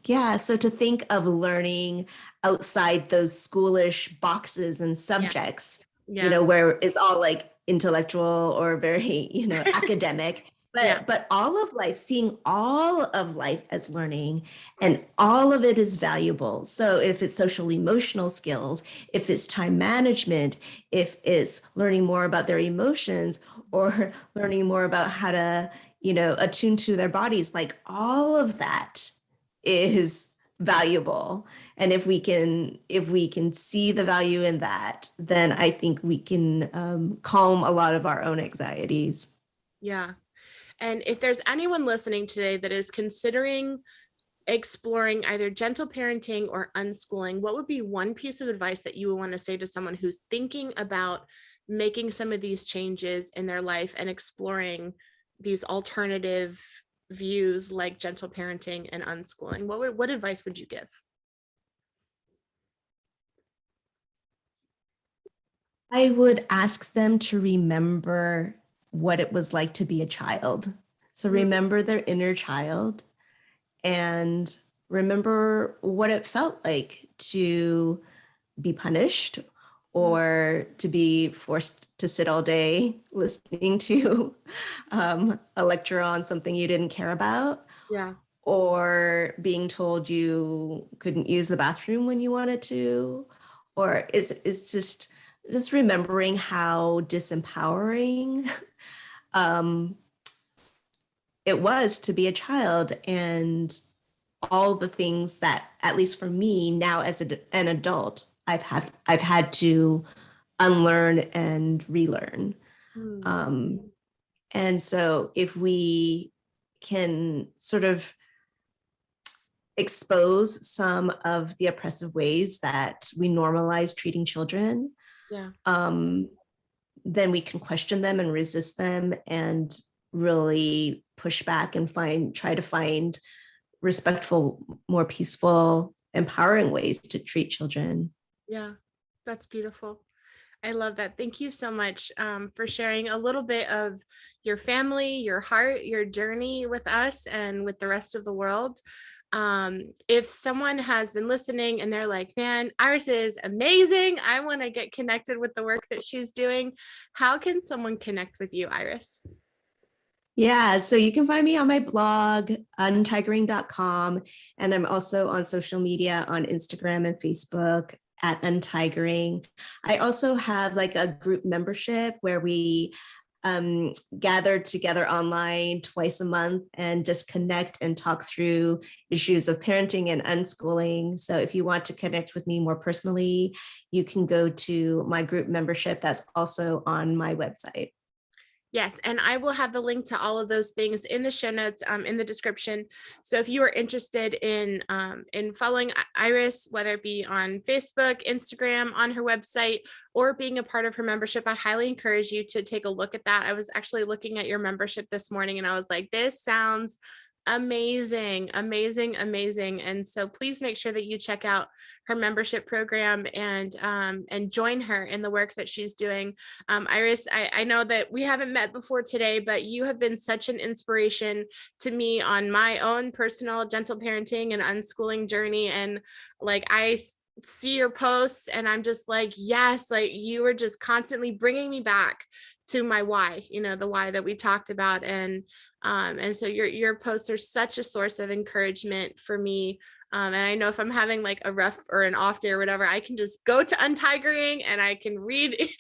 Yeah, so to think of learning outside those schoolish boxes and Yeah. subjects, Yeah. where it's all like intellectual or very, academic, Yeah. but all of life, seeing all of life as learning, and all of it is valuable. So if it's social emotional skills, if it's time management, if it's learning more about their emotions, or learning more about how to attune to their bodies, like all of that is valuable. And if we can see the value in that, then I think we can calm a lot of our own anxieties. Yeah. And if there's anyone listening today that is considering exploring either gentle parenting or unschooling, what would be one piece of advice that you would want to say to someone who's thinking about making some of these changes in their life and exploring these alternative views like gentle parenting and unschooling? What advice would you give? I would ask them to remember what it was like to be a child. So Mm. remember their inner child, and remember what it felt like to be punished, Mm. or to be forced to sit all day listening to a lecture on something you didn't care about, Yeah. or being told you couldn't use the bathroom when you wanted to, or it's just remembering how disempowering um, it was to be a child, and all the things that, at least for me now as an adult, I've had to unlearn and relearn. Mm. Um, and so if we can sort of expose some of the oppressive ways that we normalize treating children, Yeah. um, then we can question them and resist them, and really push back and try to find respectful, more peaceful, empowering ways to treat children. Yeah. That's beautiful. I love that. Thank you so much for sharing a little bit of your family, your heart, your journey with us and with the rest of the world. If someone has been listening and they're like, man, Iris is amazing, I want to get connected with the work that she's doing, how can someone connect with you, Iris? Yeah, so you can find me on my blog, untigering.com. And I'm also on social media on Instagram and Facebook at Untigering. I also have like a group membership where we gather together online twice a month and just connect and talk through issues of parenting and unschooling. So if you want to connect with me more personally, you can go to my group membership that's also on my website. Yes, and I will have the link to all of those things in the show notes, in the description. So if you are interested in following Iris, whether it be on Facebook, Instagram, on her website, or being a part of her membership, I highly encourage you to take a look at that. I was actually looking at your membership this morning, and I was like, this sounds amazing, amazing, amazing. And so please make sure that you check out her membership program and join her in the work that she's doing. Iris, I know that we haven't met before today, but you have been such an inspiration to me on my own personal gentle parenting and unschooling journey. And like, I see your posts and I'm just like, yes, like you are just constantly bringing me back to my why, the why that we talked about. And so your posts are such a source of encouragement for me. And I know if I'm having like a rough or an off day or whatever, I can just go to Untigering and I can read,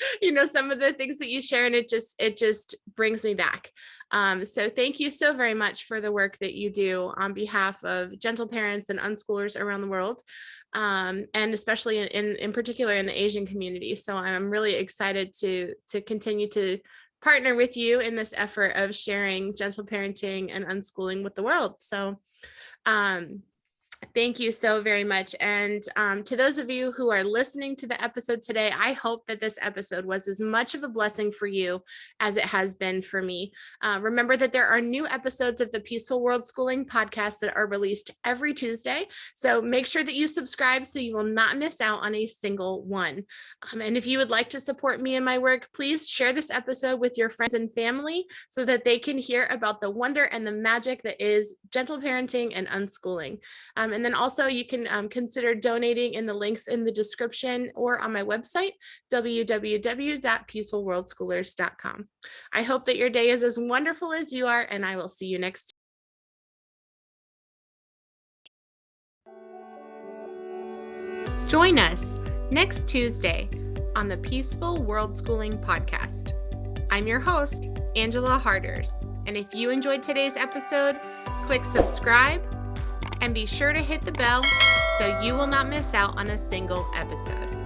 some of the things that you share, and it just brings me back. So thank you so very much for the work that you do on behalf of gentle parents and unschoolers around the world. and especially in particular in the Asian community. So I'm really excited to continue to partner with you in this effort of sharing gentle parenting and unschooling with the world. So um, thank you so very much. And to those of you who are listening to the episode today, I hope that this episode was as much of a blessing for you as it has been for me. Remember that there are new episodes of the Peaceful World Schooling podcast that are released every Tuesday. So make sure that you subscribe so you will not miss out on a single one. And if you would like to support me and my work, please share this episode with your friends and family so that they can hear about the wonder and the magic that is gentle parenting and unschooling. And then also you can consider donating in the links in the description or on my website, www.peacefulworldschoolers.com. I hope that your day is as wonderful as you are, and I will see you next time. Join us next Tuesday on the Peaceful World Schooling podcast. I'm your host, Angela Harders, and if you enjoyed today's episode, click subscribe and be sure to hit the bell so you will not miss out on a single episode.